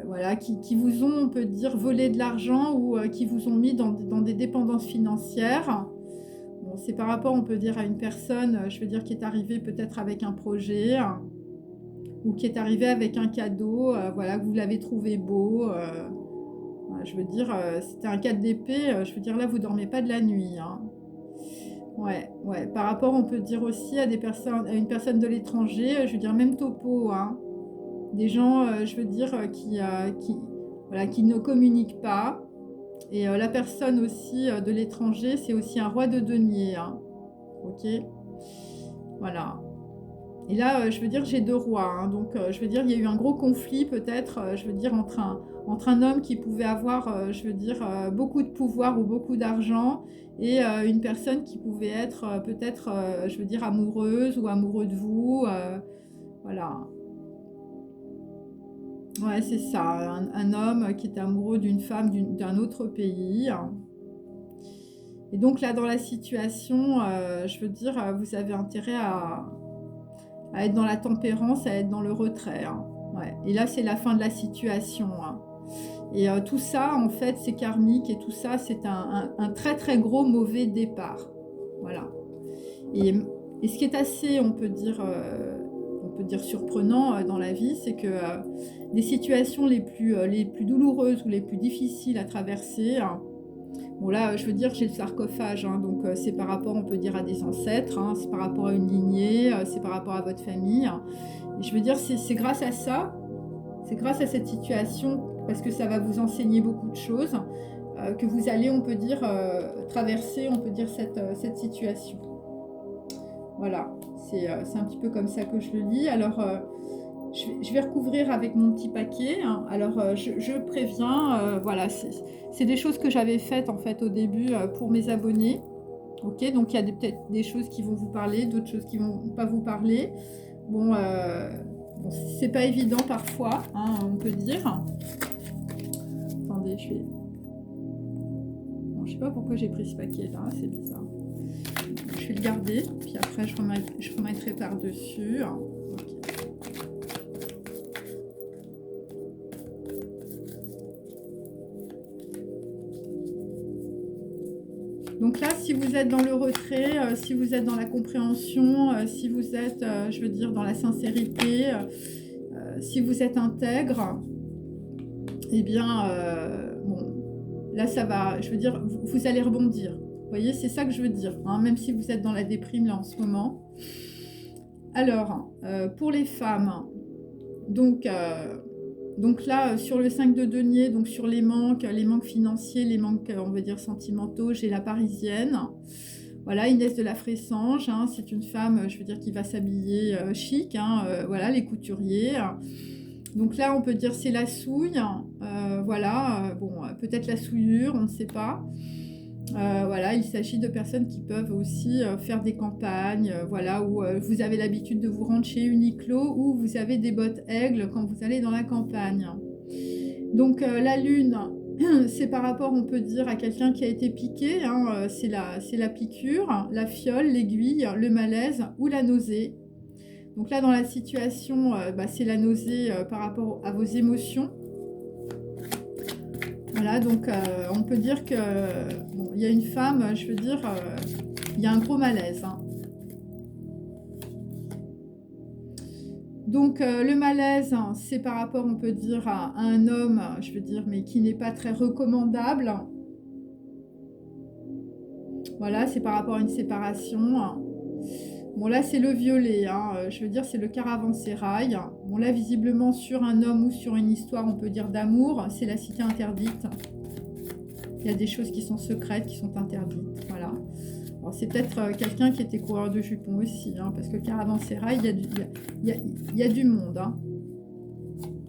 [SPEAKER 1] voilà, qui vous ont, on peut dire, volé de l'argent ou qui vous ont mis dans des dépendances financières. Bon, c'est par rapport, on peut dire, à une personne, je veux dire, qui est arrivée peut-être avec un projet, ou qui est arrivée avec un cadeau, voilà, que vous l'avez trouvé beau. Je veux dire, c'était un 4 d'épée, je veux dire, là, vous dormez pas de la nuit, hein. Ouais, ouais. Par rapport, on peut dire aussi à des personnes, à une personne de l'étranger, je veux dire, même topo, hein. Des gens, je veux dire, voilà, qui ne communiquent pas. Et la personne aussi de l'étranger, c'est aussi un roi de denier, hein. Ok. Voilà. Et là, je veux dire, j'ai 2 rois, hein. Donc, je veux dire, il y a eu un gros conflit peut-être, je veux dire, entre un homme qui pouvait avoir, je veux dire, beaucoup de pouvoir ou beaucoup d'argent, et une personne qui pouvait être peut-être, je veux dire, amoureuse ou amoureux de vous. Voilà. Ouais, c'est ça. Un homme qui était amoureux d'une femme d'un autre pays. Et donc là, dans la situation, je veux dire, vous avez intérêt à être dans la tempérance, à être dans le retrait, hein. Ouais. Et là, c'est la fin de la situation, hein. Et tout ça, en fait, c'est karmique, et tout ça, c'est un très très gros mauvais départ. Voilà. Et ce qui est assez, on peut dire surprenant dans la vie, c'est que les situations les plus douloureuses ou les plus difficiles à traverser, hein, bon là, je veux dire, j'ai le sarcophage, hein, donc c'est par rapport, on peut dire, à des ancêtres, hein, c'est par rapport à une lignée, c'est par rapport à votre famille. Et je veux dire, c'est grâce à ça, c'est grâce à cette situation, parce que ça va vous enseigner beaucoup de choses, que vous allez, on peut dire, traverser, on peut dire, cette situation. Voilà, c'est un petit peu comme ça que je le lis. Alors, je vais recouvrir avec mon petit paquet, hein. Alors, je préviens, voilà, c'est des choses que j'avais faites en fait au début pour mes abonnés. Ok, donc il y a peut-être des choses qui vont vous parler, d'autres choses qui vont pas vous parler. Bon, bon c'est pas évident parfois, hein, on peut dire. Attendez, bon, je sais pas pourquoi j'ai pris ce paquet là, c'est bizarre. Je vais le garder, puis après je remettrai par-dessus. Okay. Donc là, si vous êtes dans le retrait, si vous êtes dans la compréhension, si vous êtes, je veux dire, dans la sincérité, si vous êtes intègre, eh bien, bon, là, ça va, je veux dire, vous allez rebondir. Vous voyez, c'est ça que je veux dire, hein, même si vous êtes dans la déprime là en ce moment. Alors, pour les femmes, donc là, sur le 5 de denier, donc sur les manques financiers, les manques, on va dire, sentimentaux, j'ai la Parisienne. Voilà, Inès de la Fressange, hein, c'est une femme, je veux dire, qui va s'habiller chic, hein, voilà, les couturiers. Donc là, on peut dire c'est la souille, voilà, bon, peut-être la souillure, on ne sait pas. Voilà, il s'agit de personnes qui peuvent aussi faire des campagnes, voilà, où vous avez l'habitude de vous rendre chez Uniqlo, ou vous avez des bottes aigles quand vous allez dans la campagne. Donc la lune, c'est par rapport, on peut dire, à quelqu'un qui a été piqué, hein, c'est la piqûre, la fiole, l'aiguille, le malaise ou la nausée. Donc là, dans la situation, c'est la nausée par rapport à vos émotions. Voilà, donc on peut dire que bon, il y a une femme, je veux dire, il y a un gros malaise. Hein. Donc le malaise, c'est par rapport, on peut dire, à un homme, je veux dire, mais qui n'est pas très recommandable. Voilà, c'est par rapport à une séparation. Bon là c'est le violet, hein, je veux dire c'est le caravansérail. Bon là visiblement sur un homme ou sur une histoire on peut dire d'amour, c'est la cité interdite. Il y a des choses qui sont secrètes, qui sont interdites, voilà. Alors c'est peut-être quelqu'un qui était coureur de jupons aussi, hein, parce que caravansérail, il y a du monde. Hein.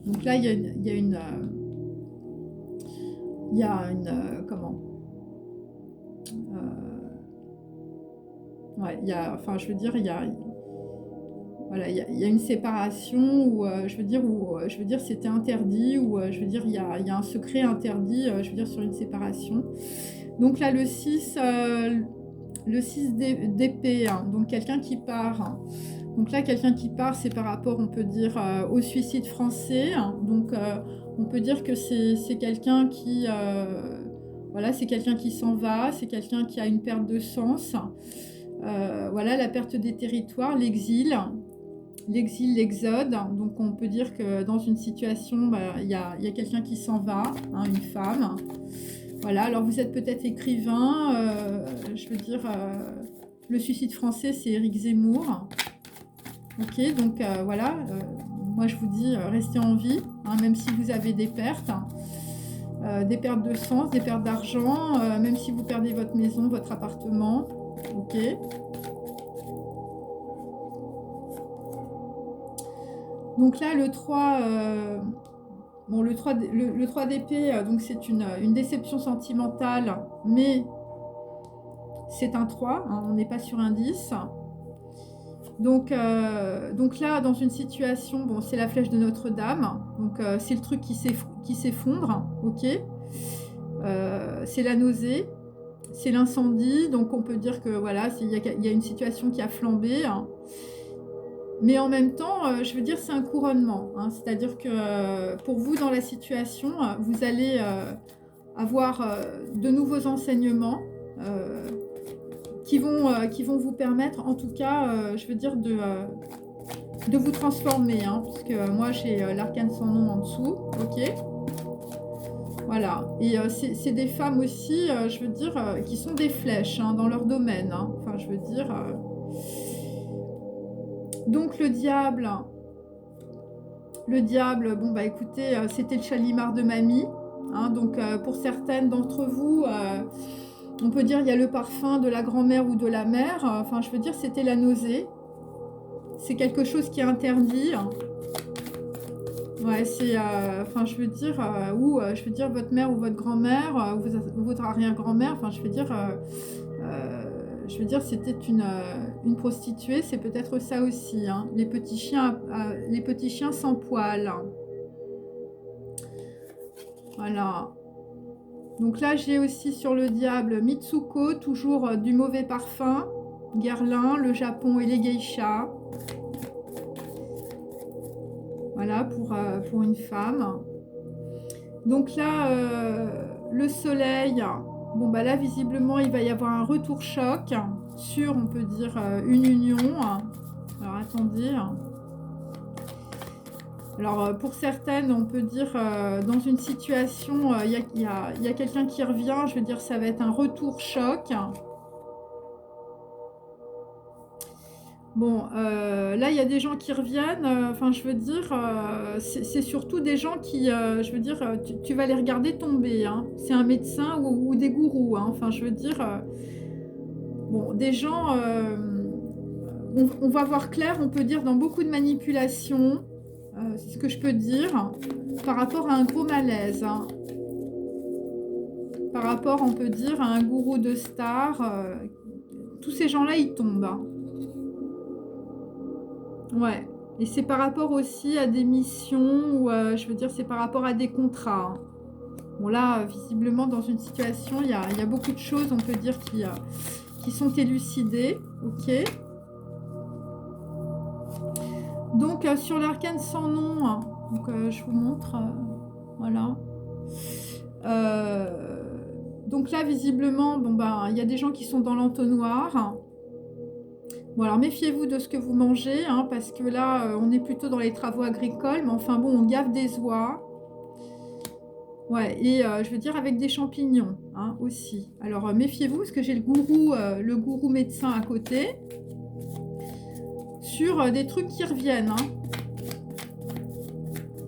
[SPEAKER 1] Donc là il y a une comment ouais, enfin, je veux dire, voilà, il y a une séparation où, je veux dire, c'était interdit, ou je veux dire, il y a un secret interdit, je veux dire, sur une séparation. Donc là, le 6 d'épée, hein, donc quelqu'un qui part. Hein. Donc là, quelqu'un qui part, c'est par rapport, on peut dire, au suicide français. Hein. Donc, on peut dire que c'est quelqu'un qui, voilà, c'est quelqu'un qui s'en va, c'est quelqu'un qui a une perte de sens. Voilà, la perte des territoires, l'exil, l'exode. Donc on peut dire que dans une situation, il y a quelqu'un qui s'en va, hein, une femme. Voilà, alors vous êtes peut-être écrivain, je veux dire, le suicide français, c'est Éric Zemmour. Ok, donc voilà, moi je vous dis, restez en vie, hein, même si vous avez des pertes de sens, des pertes d'argent, même si vous perdez votre maison, votre appartement. Ok. Donc là, le 3, bon, le 3 d'épée, donc c'est une déception sentimentale, mais c'est un 3, hein, on n'est pas sur un 10. Donc là, dans une situation, bon, c'est la flèche de Notre-Dame, donc c'est le truc qui s'effondre, ok. C'est la nausée, c'est l'incendie, donc on peut dire que voilà, il y a une situation qui a flambé. Hein. Mais en même temps, je veux dire, c'est un couronnement. Hein. C'est-à-dire que pour vous, dans la situation, vous allez avoir de nouveaux enseignements qui vont vous permettre, en tout cas, je veux dire, de vous transformer. Hein, parce que moi, j'ai l'arcane sans nom en dessous. Ok. Voilà. Et c'est des femmes aussi, je veux dire, qui sont des flèches, hein, dans leur domaine. Hein. Enfin, je veux dire... Donc le diable, bon bah écoutez, c'était le chalimard de mamie. Hein, donc pour certaines d'entre vous, on peut dire il y a le parfum de la grand-mère ou de la mère. Enfin, je veux dire, c'était la nausée. C'est quelque chose qui est interdit. Ouais, c'est, enfin, je veux dire, ou je veux dire votre mère ou votre grand-mère, ou votre arrière-grand-mère. Enfin, je veux dire, c'était une prostituée, c'est peut-être ça aussi. Hein. Les petits chiens sans poils. Voilà. Donc là, j'ai aussi sur le diable Mitsuko, toujours du mauvais parfum. Guerlain, le Japon et les geishas. Voilà, pour une femme. Donc là, le soleil, Bon, bah là, visiblement, il va y avoir un retour choc sur, on peut dire, une union. Alors, attendez. Alors, pour certaines, on peut dire, dans une situation, il y a quelqu'un qui revient. Je veux dire, ça va être un retour choc. Bon, là, il y a des gens qui reviennent. Enfin, je veux dire, c'est surtout des gens qui, je veux dire, tu vas les regarder tomber, hein. C'est un médecin ou des gourous, hein. Enfin, je veux dire, bon, des gens, on va voir clair, on peut dire, dans beaucoup de manipulations, c'est ce que je peux dire, par rapport à un gros malaise, hein. Par rapport, on peut dire, à un gourou de star. Tous ces gens-là, ils tombent, hein. Ouais, et c'est par rapport aussi à des missions ou je veux dire, c'est par rapport à des contrats, hein. Bon là, visiblement, dans une situation, il y a beaucoup de choses, on peut dire, qui sont élucidées. Ok. Donc, sur l'arcane sans nom, hein, donc, je vous montre, voilà. Donc là, visiblement, bon, ben, il y a des gens qui sont dans l'entonnoir. Bon, alors méfiez-vous de ce que vous mangez, hein, parce que là, on est plutôt dans les travaux agricoles, mais enfin bon, on gave des oies. Ouais, et je veux dire avec des champignons, hein, aussi. Alors méfiez-vous, parce que j'ai le gourou médecin à côté, sur des trucs qui reviennent, hein.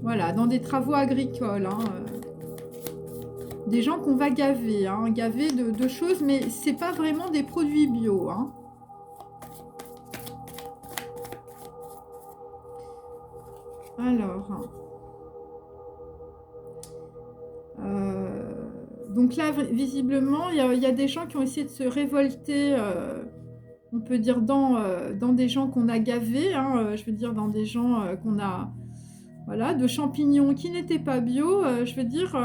[SPEAKER 1] Voilà, dans des travaux agricoles, hein, des gens qu'on va gaver, hein, gaver de choses, mais c'est pas vraiment des produits bio, hein. Alors, donc là, visiblement, il y a des gens qui ont essayé de se révolter, on peut dire, dans des gens qu'on a gavés, hein, je veux dire, dans des gens qu'on a, voilà, de champignons qui n'étaient pas bio, je veux dire,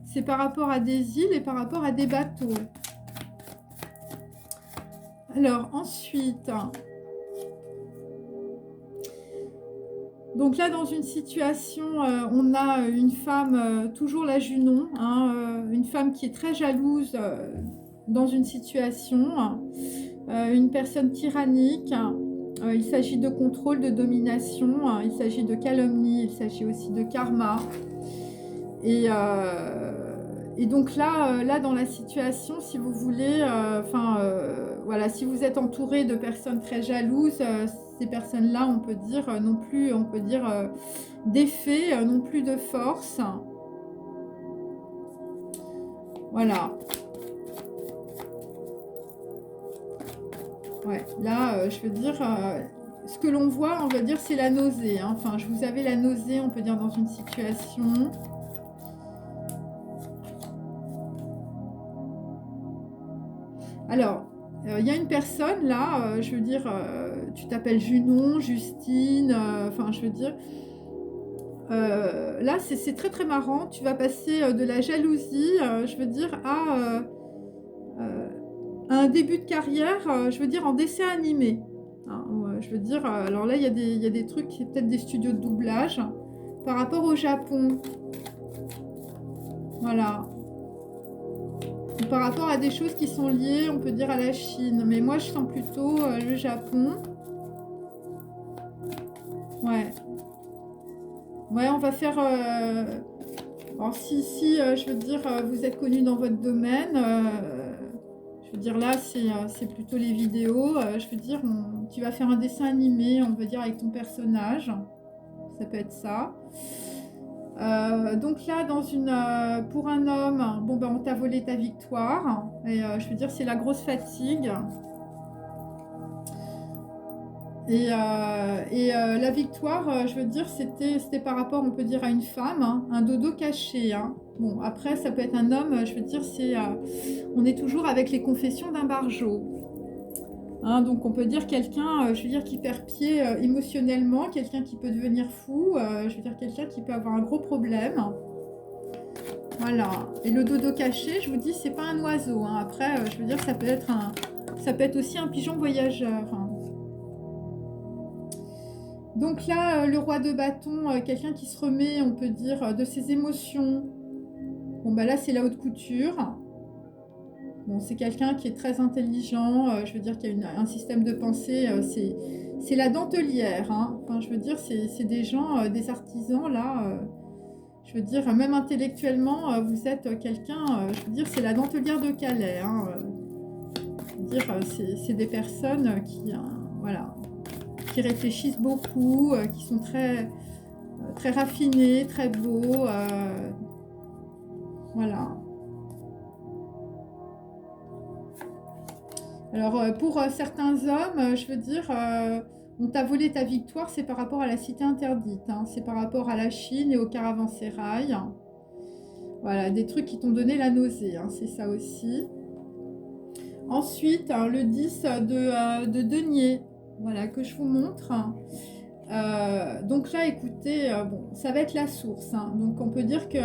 [SPEAKER 1] c'est par rapport à des îles et par rapport à des bateaux. Alors, ensuite... Donc là, dans une situation, on a une femme, toujours la Junon, hein, une femme qui est très jalouse dans une situation, une personne tyrannique. Il s'agit de contrôle, de domination, hein, il s'agit de calomnie, il s'agit aussi de karma. Et donc là, là, dans la situation, si vous voulez, voilà, si vous êtes entouré de personnes très jalouses, ces personnes-là, on peut dire, non plus, on peut dire, d'effet, non plus de force. Voilà. Ouais, là, je veux dire, ce que l'on voit, on va dire, c'est la nausée, hein. Enfin, je vous avais la nausée, on peut dire, dans une situation. Alors, il y a une personne là, je veux dire, tu t'appelles Junon, Justine, enfin, je veux dire, là, c'est très très marrant. Tu vas passer de la jalousie, je veux dire, à un début de carrière, je veux dire, en dessin animé, hein, je veux dire, alors là, il y a des trucs, peut-être des studios de doublage, par rapport au Japon. Voilà. Par rapport à des choses qui sont liées, on peut dire, à la Chine. Mais moi, je sens plutôt le Japon. Ouais. Ouais, on va faire... Alors, si je veux dire, vous êtes connu dans votre domaine, je veux dire, là, c'est plutôt les vidéos. Je veux dire, tu vas faire un dessin animé, on veut dire, avec ton personnage. Ça peut être ça. Donc là, pour un homme, bon, ben, on t'a volé ta victoire. Et je veux dire, c'est la grosse fatigue. Et la victoire, je veux dire, c'était par rapport, on peut dire, à une femme, hein, un dodo caché, hein. Bon, après, ça peut être un homme, je veux dire, on est toujours avec les confessions d'un barjot. Hein, donc on peut dire quelqu'un, je veux dire, qui perd pied émotionnellement, quelqu'un qui peut devenir fou, je veux dire, quelqu'un qui peut avoir un gros problème. Voilà. Et le dodo caché, je vous dis, c'est pas un oiseau, hein. Après, je veux dire, ça peut être aussi un pigeon voyageur, hein. Donc là, le roi de bâton, quelqu'un qui se remet, on peut dire, de ses émotions. Bon, bah là, c'est la haute couture. Bon, c'est quelqu'un qui est très intelligent, je veux dire qu'il y a un système de pensée, c'est la dentelière, hein. Enfin, je veux dire, c'est des gens, des artisans, là, je veux dire, même intellectuellement, vous êtes quelqu'un, je veux dire, c'est la dentelière de Calais, hein. Je veux dire, c'est des personnes qui, voilà, qui réfléchissent beaucoup, qui sont très raffinés, très beaux, voilà. Alors, pour certains hommes, je veux dire, on t'a volé ta victoire, c'est par rapport à la cité interdite, hein. C'est par rapport à la Chine et au caravansérail. Voilà, des trucs qui t'ont donné la nausée, hein, c'est ça aussi. Ensuite, hein, le 10 de denier, voilà, que je vous montre. Donc là, écoutez, bon, ça va être la source, hein. Donc on peut dire que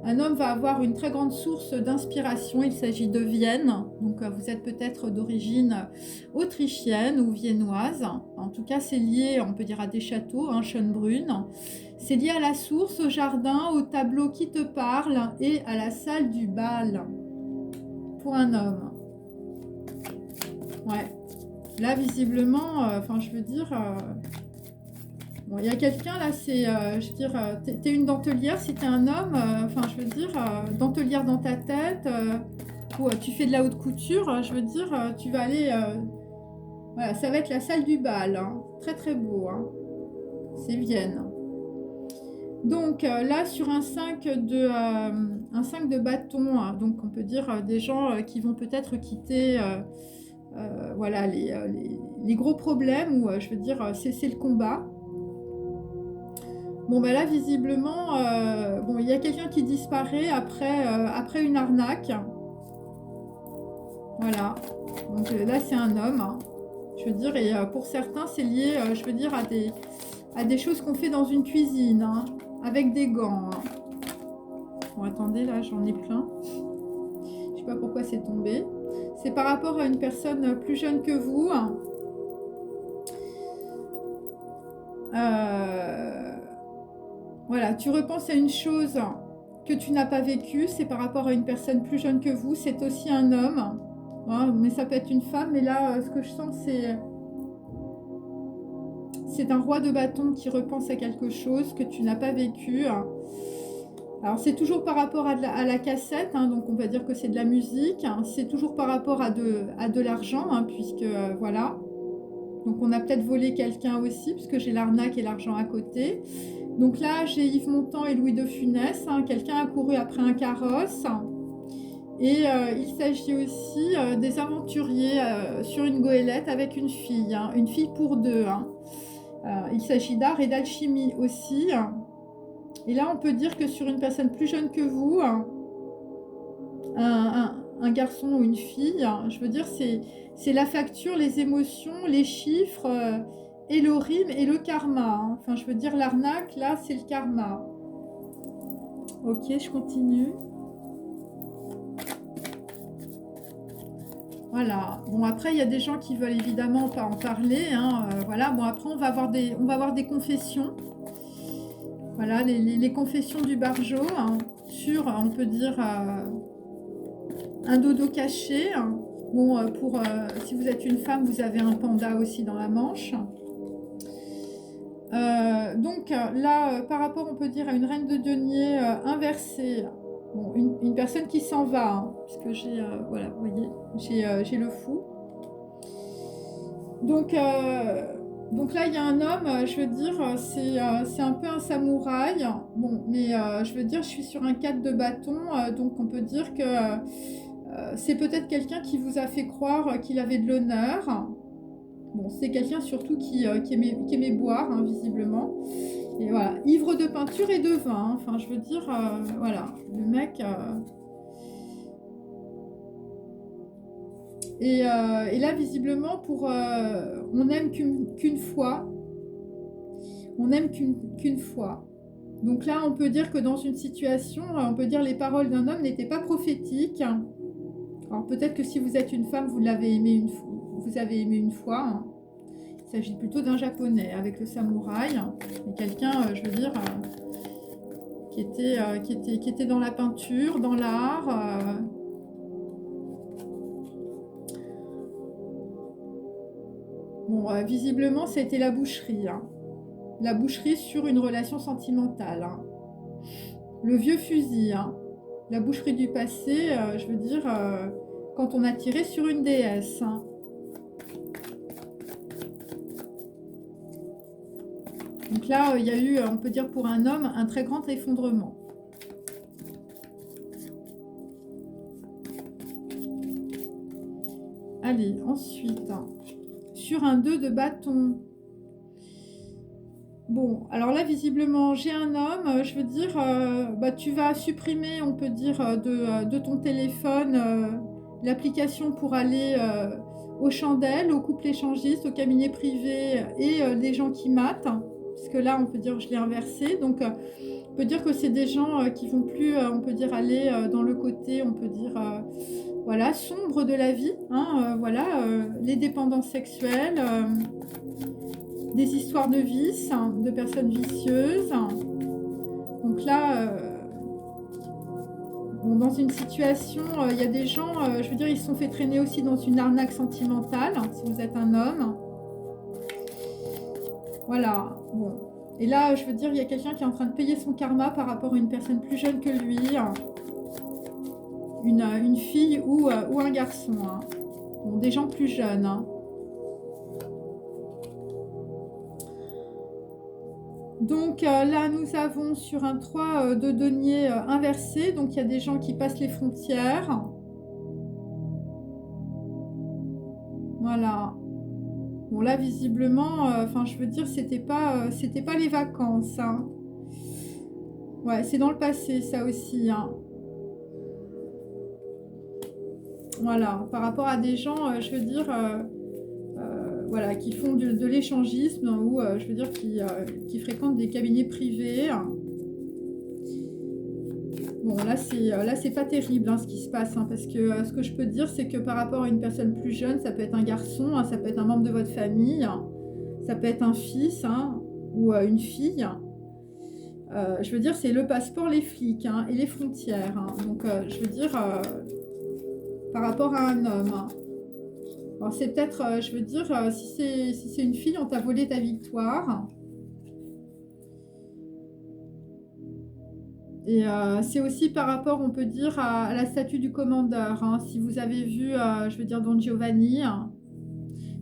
[SPEAKER 1] un homme va avoir une très grande source d'inspiration. Il s'agit de Vienne. Donc vous êtes peut-être d'origine autrichienne ou viennoise. En tout cas, c'est lié, on peut dire, à des châteaux, hein, Schönbrunn. C'est lié à la source, au jardin, au tableau qui te parle et à la salle du bal pour un homme. Ouais. Là, visiblement, enfin, je veux dire... bon, il y a quelqu'un là, c'est, je veux dire, t'es une dentelière, si t'es un homme, enfin, je veux dire, dentelière dans ta tête, ou tu fais de la haute couture, je veux dire, tu vas aller, voilà, ça va être la salle du bal, hein. Très très beau, hein. C'est Vienne. Donc là, sur un 5 de bâton, hein, donc on peut dire des gens qui vont peut-être quitter... voilà, les gros problèmes, où je veux dire, c'est le combat. Bon, ben là, visiblement, bon, il y a quelqu'un qui disparaît après une arnaque. Voilà. Donc là, c'est un homme, hein. Je veux dire, et pour certains, c'est lié, je veux dire, à des choses qu'on fait dans une cuisine, hein, avec des gants, hein. Bon, attendez, là, j'en ai plein. Je sais pas pourquoi c'est tombé. C'est par rapport à une personne plus jeune que vous. Voilà, tu repenses à une chose que tu n'as pas vécue, c'est par rapport à une personne plus jeune que vous, c'est aussi un homme, hein, mais ça peut être une femme, mais là, ce que je sens, c'est un roi de bâton qui repense à quelque chose que tu n'as pas vécu. Alors, c'est toujours par rapport à la cassette, hein, donc on va dire que c'est de la musique, hein, c'est toujours par rapport à de l'argent, hein, puisque, voilà, donc on a peut-être volé quelqu'un aussi, puisque j'ai l'arnaque et l'argent à côté. Donc là, j'ai Yves Montand et Louis de Funès. Hein, quelqu'un a couru après un carrosse. Et il s'agit aussi des aventuriers sur une goélette avec une fille pour deux. Hein. Il s'agit d'art et d'alchimie aussi. Et là, on peut dire que sur une personne plus jeune que vous, un garçon ou une fille, je veux dire, c'est la facture, les émotions, les chiffres... et le rime et le karma, hein. Enfin, je veux dire, l'arnaque, là, c'est le karma. Ok, je continue. Voilà. Bon, après, il y a des gens qui veulent évidemment pas en parler, hein. Voilà. Bon, après, on va avoir des confessions. Voilà, les confessions du Barjo, hein, sur, on peut dire, un dodo caché, hein. Bon, si vous êtes une femme, vous avez un panda aussi dans la manche. Donc là, par rapport, on peut dire, à une reine de denier inversée, bon, une personne qui s'en va, hein, puisque j'ai, voilà, vous voyez, j'ai le fou. Donc là, il y a un homme, je veux dire, c'est un peu un samouraï. Bon, mais je veux dire, je suis sur un 4 de bâton, donc on peut dire que c'est peut-être quelqu'un qui vous a fait croire qu'il avait de l'honneur. Bon, c'est quelqu'un surtout qui aimait boire, hein, visiblement. Et voilà, ivre de peinture et de vin. Hein. Enfin, je veux dire, voilà, le mec... Et là, visiblement, on n'aime qu'une fois. On n'aime qu'une fois. Donc là, on peut dire que dans une situation, on peut dire les paroles d'un homme n'étaient pas prophétiques. Alors peut-être que si vous êtes une femme, vous avez aimé une fois. Hein. Il s'agit plutôt d'un japonais avec le samouraï. Et quelqu'un, je veux dire, qui était dans la peinture, dans l'art. Bon, visiblement, c'était la boucherie. Hein. La boucherie sur une relation sentimentale. Hein. Le vieux fusil. Hein. La boucherie du passé, je veux dire, quand on a tiré sur une déesse. Hein. Donc là, il y a eu, on peut dire pour un homme, un très grand effondrement. Allez, ensuite, hein, sur un 2 de bâton. Bon, alors là, visiblement, j'ai un homme, je veux dire, bah, tu vas supprimer, on peut dire, de ton téléphone l'application pour aller aux chandelles, aux couples échangistes, au cabinet privé et les gens qui matent. Parce que là, on peut dire, je l'ai inversé. Donc, on peut dire que c'est des gens qui vont plus, on peut dire, aller dans le côté, on peut dire, voilà, sombre de la vie. Hein, voilà, les dépendances sexuelles, des histoires de vices, hein, de personnes vicieuses. Donc là, bon, dans une situation, il y a des gens, je veux dire, ils se sont fait traîner aussi dans une arnaque sentimentale, hein, si vous êtes un homme. Voilà, bon. Et là, je veux dire, il y a quelqu'un qui est en train de payer son karma par rapport à une personne plus jeune que lui, hein. Une fille ou un garçon. Hein. Bon, des gens plus jeunes. Hein. Donc là, nous avons sur un 3 de denier inversé. Donc il y a des gens qui passent les frontières. Voilà. Bon là, visiblement, enfin je veux dire, c'était pas les vacances. Hein. Ouais, c'est dans le passé, ça aussi. Hein. Voilà, par rapport à des gens, je veux dire, voilà, qui font de l'échangisme ou, je veux dire, qui fréquentent des cabinets privés. Bon, là, c'est pas terrible hein, ce qui se passe, hein, parce que ce que je peux dire, c'est que par rapport à une personne plus jeune, ça peut être un garçon, hein, ça peut être un membre de votre famille, hein, ça peut être un fils hein, ou une fille. Je veux dire, c'est le passeport, les flics hein, et les frontières. Hein. Donc, je veux dire, par rapport à un homme. Hein. Alors, c'est peut-être, je veux dire, si c'est une fille, on t'a volé ta victoire. Et c'est aussi par rapport, on peut dire, à la statue du commandeur. Hein. Si vous avez vu, je veux dire, Don Giovanni, hein,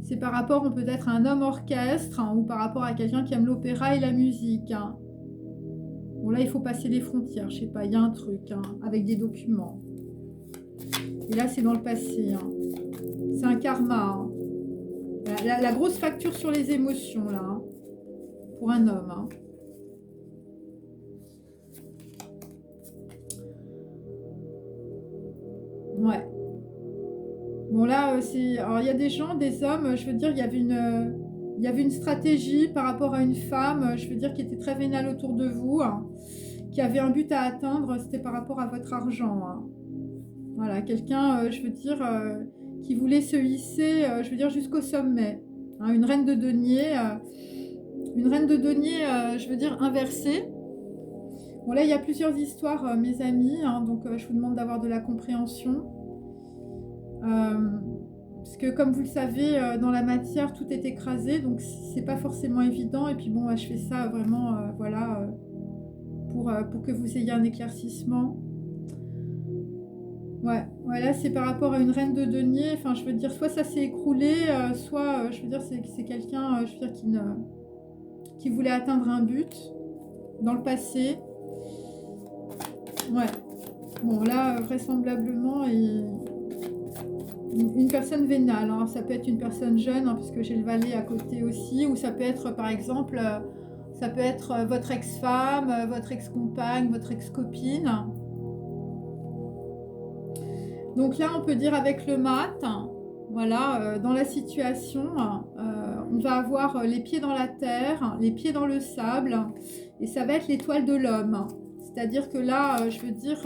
[SPEAKER 1] c'est par rapport, on peut être à un homme orchestre hein, ou par rapport à quelqu'un qui aime l'opéra et la musique. Hein. Bon, là, il faut passer les frontières. Je sais pas, il y a un truc hein, avec des documents. Et là, c'est dans le passé. Hein. C'est un karma. Hein. La grosse facture sur les émotions, là, hein, pour un homme. Hein. Ouais. Bon, là, alors, il y a des gens, des hommes, je veux dire, il y avait une stratégie par rapport à une femme, je veux dire, qui était très vénale autour de vous, hein, qui avait un but à atteindre, c'était par rapport à votre argent. Hein. Voilà, quelqu'un, je veux dire, qui voulait se hisser, je veux dire, jusqu'au sommet. Hein, une reine de denier, je veux dire, inversée. Bon, là, il y a plusieurs histoires, mes amis, hein, donc je vous demande d'avoir de la compréhension. Parce que, comme vous le savez, dans la matière, tout est écrasé, donc c'est pas forcément évident. Et puis, bon, je fais ça vraiment, voilà, pour que vous ayez un éclaircissement. Ouais, là c'est par rapport à une reine de denier, enfin je veux dire soit ça s'est écroulé, soit je veux dire c'est quelqu'un je veux dire qui voulait atteindre un but dans le passé. Ouais. Bon là vraisemblablement une personne vénale, hein. Ça peut être une personne jeune hein, parce que j'ai le valet à côté aussi, ou ça peut être par exemple ça peut être votre ex-femme, votre ex-compagne, votre ex-copine. Donc là, on peut dire avec le mat, voilà, dans la situation, on va avoir les pieds dans la terre, les pieds dans le sable, et ça va être l'étoile de l'homme. C'est-à-dire que là, je veux dire,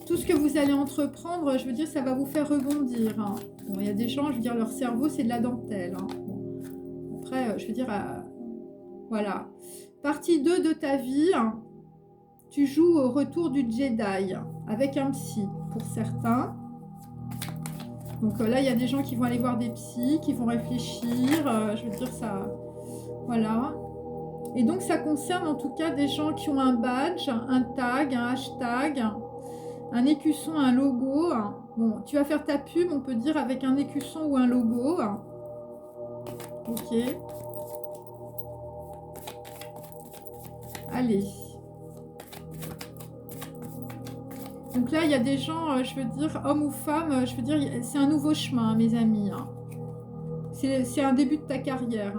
[SPEAKER 1] tout ce que vous allez entreprendre, je veux dire, ça va vous faire rebondir. Hein. Bon, il y a des gens, je veux dire, leur cerveau, c'est de la dentelle. Hein. Bon. Après, je veux dire, voilà. Partie 2 de ta vie, tu joues au retour du Jedi, avec un psy, pour certains. Donc là, il y a des gens qui vont aller voir des psys, qui vont réfléchir, je veux dire ça, voilà. Et donc ça concerne en tout cas des gens qui ont un badge, un tag, un hashtag, un écusson, un logo. Bon, tu vas faire ta pub, on peut dire, avec un écusson ou un logo. Ok. Allez. Donc là, il y a des gens, je veux dire, hommes ou femmes, je veux dire, c'est un nouveau chemin, mes amis. C'est un début de ta carrière.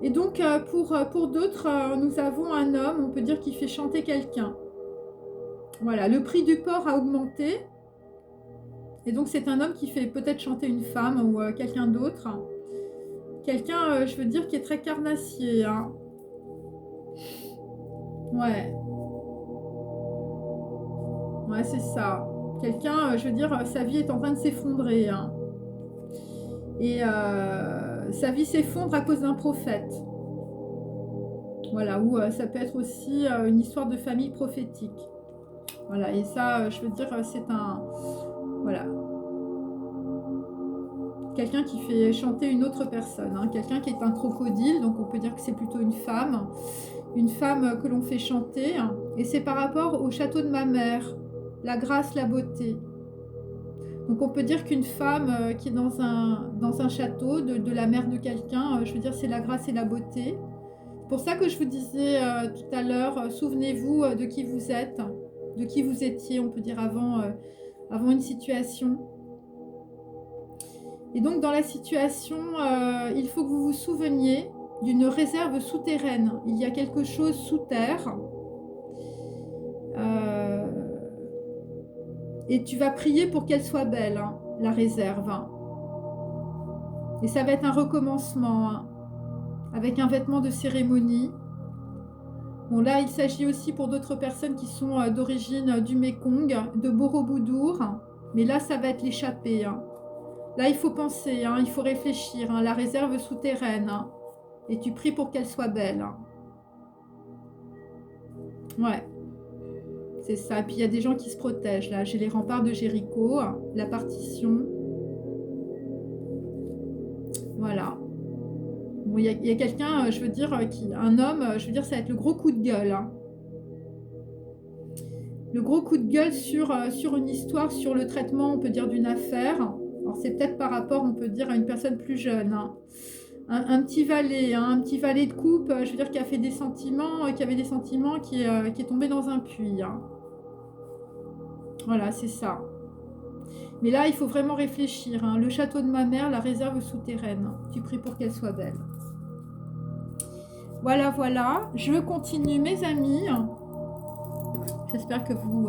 [SPEAKER 1] Et donc, pour d'autres, nous avons un homme, on peut dire, qui fait chanter quelqu'un. Voilà, le prix du porc a augmenté. Et donc, c'est un homme qui fait peut-être chanter une femme ou quelqu'un d'autre. Quelqu'un, je veux dire, qui est très carnassier. Hein. Ouais. Ouais, c'est ça. Quelqu'un, je veux dire, sa vie est en train de s'effondrer. Hein. Et sa vie s'effondre à cause d'un prophète. Voilà, ou ça peut être aussi une histoire de famille prophétique. Voilà, et ça, je veux dire, c'est un... Voilà. Quelqu'un qui fait chanter une autre personne. Hein. Quelqu'un qui est un crocodile, donc on peut dire que c'est plutôt une femme. Une femme que l'on fait chanter. Et c'est par rapport au château de ma mère. La grâce, la beauté. Donc on peut dire qu'une femme qui est dans un château de la mère de quelqu'un, je veux dire, c'est la grâce et la beauté. C'est pour ça que je vous disais tout à l'heure, souvenez-vous de qui vous êtes, de qui vous étiez, on peut dire, avant une situation. Et donc dans la situation, il faut que vous vous souveniez d'une réserve souterraine. Il y a quelque chose sous terre. Et tu vas prier pour qu'elle soit belle, hein, la réserve. Et ça va être un recommencement, hein, avec un vêtement de cérémonie. Bon, là, il s'agit aussi pour d'autres personnes qui sont d'origine du Mékong, de Borobudur. Mais là, ça va être l'échappée. Hein. Là, il faut penser, hein, il faut réfléchir. Hein, la réserve souterraine. Hein, et tu pries pour qu'elle soit belle. Hein. Ouais. C'est ça. Et puis, il y a des gens qui se protègent. Là, j'ai les remparts de Jéricho, la partition. Voilà. Bon, il y a quelqu'un, je veux dire, un homme, je veux dire, ça va être le gros coup de gueule. Hein. Le gros coup de gueule sur une histoire, sur le traitement, on peut dire, d'une affaire. Alors, c'est peut-être par rapport, on peut dire, à une personne plus jeune. Hein. Un petit valet, hein, un petit valet de coupe, je veux dire, qui a fait des sentiments, qui avait des sentiments, qui est tombé dans un puits. Hein. Voilà, c'est ça. Mais là, il faut vraiment réfléchir. Hein. Le château de ma mère, la réserve souterraine. Tu pries pour qu'elle soit belle. Voilà, voilà. Je continue, mes amis. J'espère que vous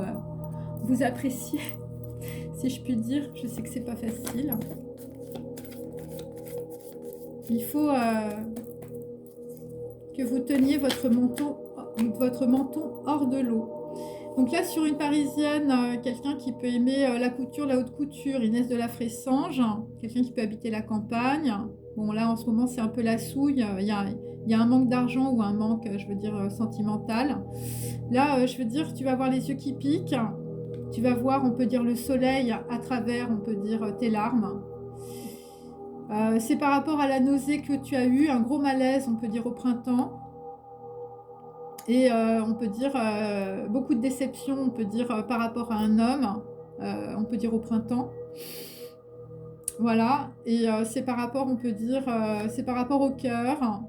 [SPEAKER 1] appréciez, si je puis dire. Je sais que c'est pas facile. Il faut que vous teniez votre menton hors de l'eau. Donc là, sur une Parisienne, quelqu'un qui peut aimer la couture, la haute couture, Inès de la Fressange, quelqu'un qui peut habiter la campagne. Bon, là, en ce moment, c'est un peu la souille. Il y a un manque d'argent ou un manque, je veux dire, sentimental. Là, je veux dire, tu vas avoir les yeux qui piquent. Tu vas voir, on peut dire, le soleil à travers, on peut dire, tes larmes. C'est par rapport à la nausée que tu as eue, un gros malaise, on peut dire, au printemps. Et on peut dire beaucoup de déception, on peut dire par rapport à un homme, on peut dire au printemps. Voilà, et c'est par rapport, on peut dire, c'est par rapport au cœur.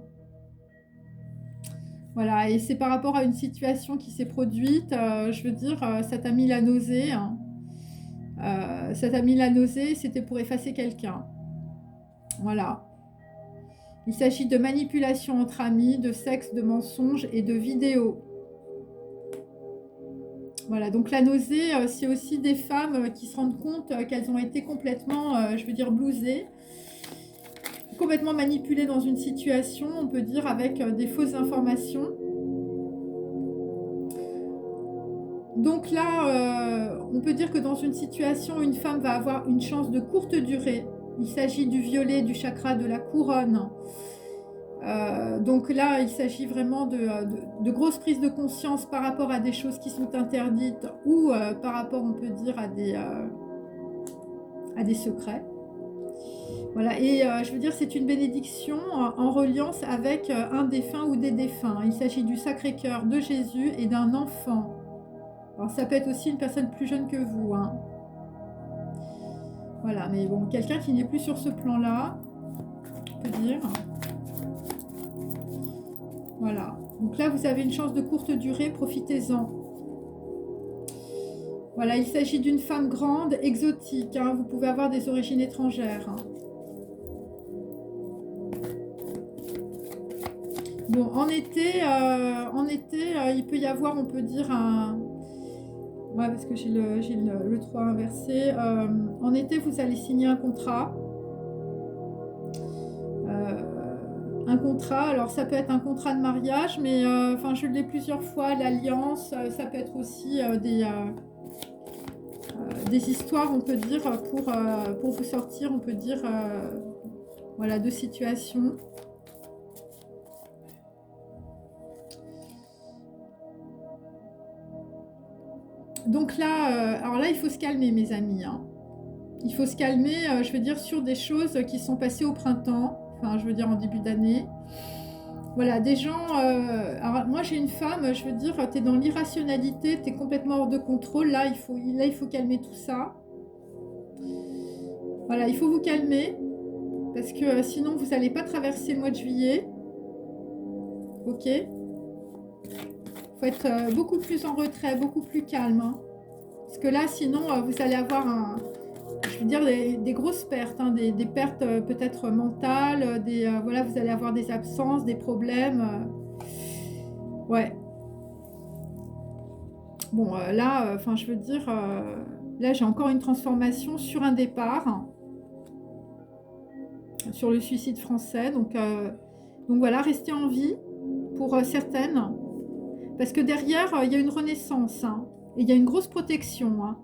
[SPEAKER 1] Voilà, et c'est par rapport à une situation qui s'est produite, je veux dire, ça t'a mis la nausée. Hein. Ça t'a mis la nausée, c'était pour effacer quelqu'un. Voilà. Il s'agit de manipulation entre amis, de sexe, de mensonges et de vidéos. Voilà, donc la nausée, c'est aussi des femmes qui se rendent compte qu'elles ont été complètement, je veux dire, blousées, complètement manipulées dans une situation, on peut dire, avec des fausses informations. Donc là, on peut dire que dans une situation, une femme va avoir une chance de courte durée. Il s'agit du violet, du chakra de la couronne. Donc là, il s'agit vraiment de grosses prises de conscience par rapport à des choses qui sont interdites ou par rapport, on peut dire, à des secrets. Voilà, et je veux dire, c'est une bénédiction en reliance avec un défunt ou des défunts. Il s'agit du Sacré-Cœur de Jésus et d'un enfant. Alors ça peut être aussi une personne plus jeune que vous, hein. Voilà, mais bon, quelqu'un qui n'est plus sur ce plan-là, on peut dire. Voilà, donc là vous avez une chance de courte durée, profitez-en. Voilà, il s'agit d'une femme grande, exotique, hein. Vous pouvez avoir des origines étrangères, hein. Bon, en été, il peut y avoir, on peut dire, un... Ouais, parce que j'ai le 3 inversé. En été, vous allez signer un contrat. Un contrat, alors ça peut être un contrat de mariage, mais enfin, je l'ai plusieurs fois, l'alliance, ça peut être aussi des histoires, on peut dire, pour vous sortir, on peut dire, voilà, de situations. Donc là, alors là, il faut se calmer, mes amis, hein. Il faut se calmer, je veux dire, sur des choses qui sont passées au printemps, enfin, je veux dire, en début d'année. Voilà, des gens... alors, moi, j'ai une femme, je veux dire, tu es dans l'irrationalité, tu es complètement hors de contrôle. Là, il faut calmer tout ça. Voilà, il faut vous calmer, parce que sinon, vous n'allez pas traverser le mois de juillet. Ok? Il faut être beaucoup plus en retrait, beaucoup plus calme, hein. Parce que là, sinon, vous allez avoir je veux dire, des grosses pertes, hein, des pertes peut-être mentales, voilà, vous allez avoir des absences, des problèmes. Ouais. Bon, là, enfin, je veux dire, là, j'ai encore une transformation sur un départ, sur le suicide français. Donc voilà, restez en vie pour certaines. Parce que derrière, il y a une renaissance, hein, et il y a une grosse protection, hein.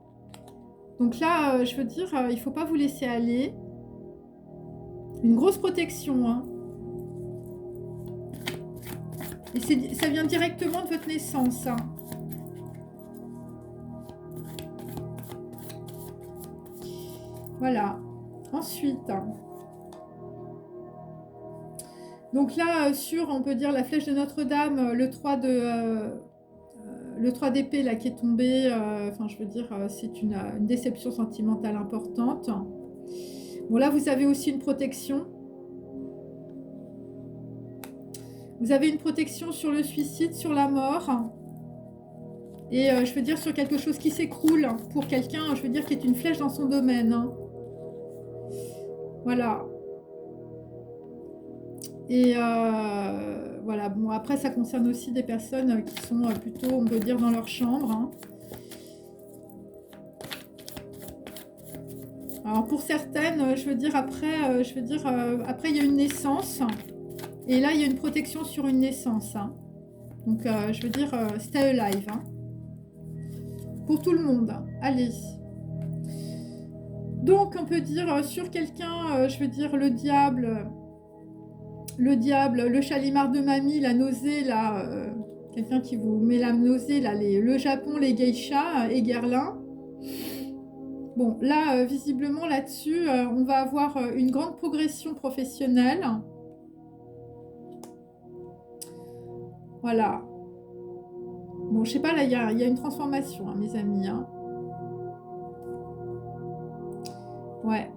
[SPEAKER 1] Donc là, je veux dire, il ne faut pas vous laisser aller. Une grosse protection, hein. Et ça vient directement de votre naissance, hein. Voilà. Ensuite, donc là, sur, on peut dire, la flèche de Notre-Dame, le 3 d'épée là qui est tombé, enfin je veux dire, c'est une déception sentimentale importante. Bon, là, vous avez aussi une protection. Vous avez une protection sur le suicide, sur la mort. Et je veux dire, sur quelque chose qui s'écroule pour quelqu'un, je veux dire, qui est une flèche dans son domaine, hein. Voilà. Et voilà, bon, après, ça concerne aussi des personnes qui sont plutôt, on peut dire, dans leur chambre, hein. Alors, pour certaines, je veux dire, après, après, il y a une naissance. Et là, il y a une protection sur une naissance, hein. Donc, je veux dire, stay alive, hein. Pour tout le monde. Allez. Donc, on peut dire sur quelqu'un, je veux dire, le diable, le chalimard de mamie, la nausée, là, quelqu'un qui vous met la nausée, là, le Japon, les geishas et Guerlain. Bon, là, visiblement, là-dessus, on va avoir une grande progression professionnelle. Voilà. Bon, je sais pas, là, il y a une transformation, hein, mes amis, hein. Ouais.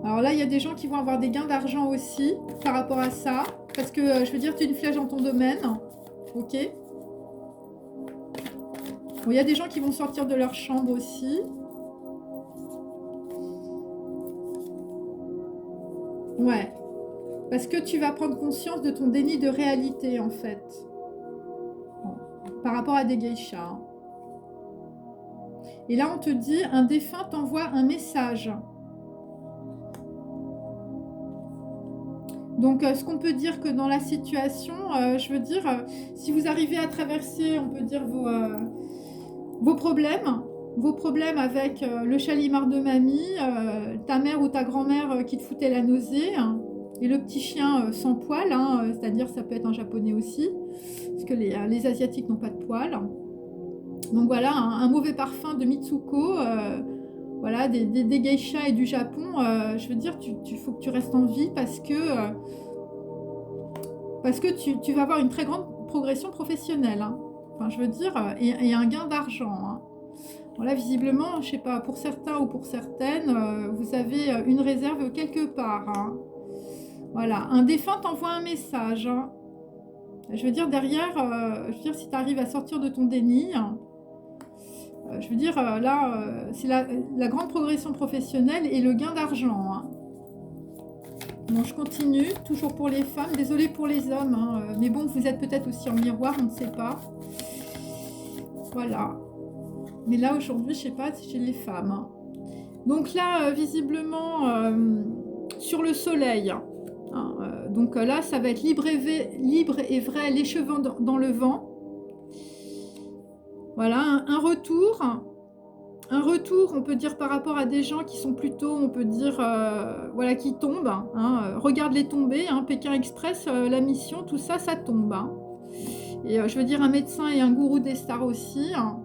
[SPEAKER 1] Alors là, il y a des gens qui vont avoir des gains d'argent aussi par rapport à ça. Parce que, je veux dire, tu es une flèche dans ton domaine. Ok. Bon, il y a des gens qui vont sortir de leur chambre aussi. Ouais. Parce que tu vas prendre conscience de ton déni de réalité, en fait. Bon. Par rapport à des geishas, hein. Et là, on te dit, un défunt t'envoie un message. Donc, ce qu'on peut dire que dans la situation, je veux dire, si vous arrivez à traverser, on peut dire, vos problèmes avec le chalimard de mamie, ta mère ou ta grand-mère qui te foutait la nausée, hein, Et le petit chien sans poil, hein, c'est-à-dire ça peut être un japonais aussi, parce que les asiatiques n'ont pas de poils. Donc voilà, un mauvais parfum de Mitsuko, voilà, des geishas et du Japon, je veux dire, faut que tu restes en vie parce que tu vas avoir une très grande progression professionnelle. Hein. Enfin, je veux dire, et un gain d'argent. Hein. Voilà, visiblement, je sais pas, pour certains ou pour certaines, vous avez une réserve quelque part. Hein. Voilà, un défunt t'envoie un message. Hein. Je veux dire, derrière, je veux dire, si tu arrives à sortir de ton déni, je veux dire, là, c'est la grande progression professionnelle et le gain d'argent. Hein. Bon, je continue, toujours pour les femmes. Désolée pour les hommes, hein, mais bon, vous êtes peut-être aussi en miroir, on ne sait pas. Voilà. Mais là, aujourd'hui, je ne sais pas si j'ai les femmes. Hein. Donc là, visiblement, sur le soleil. Hein, donc là, ça va être libre et vrai, les cheveux dans le vent. Voilà, un retour. Un retour, on peut dire, par rapport à des gens qui sont plutôt, on peut dire, voilà, qui tombent. Hein, regarde-les tomber, hein, Pékin Express, la mission, tout ça, ça tombe. Hein. Et je veux dire, un médecin et un gourou des stars aussi. Hein.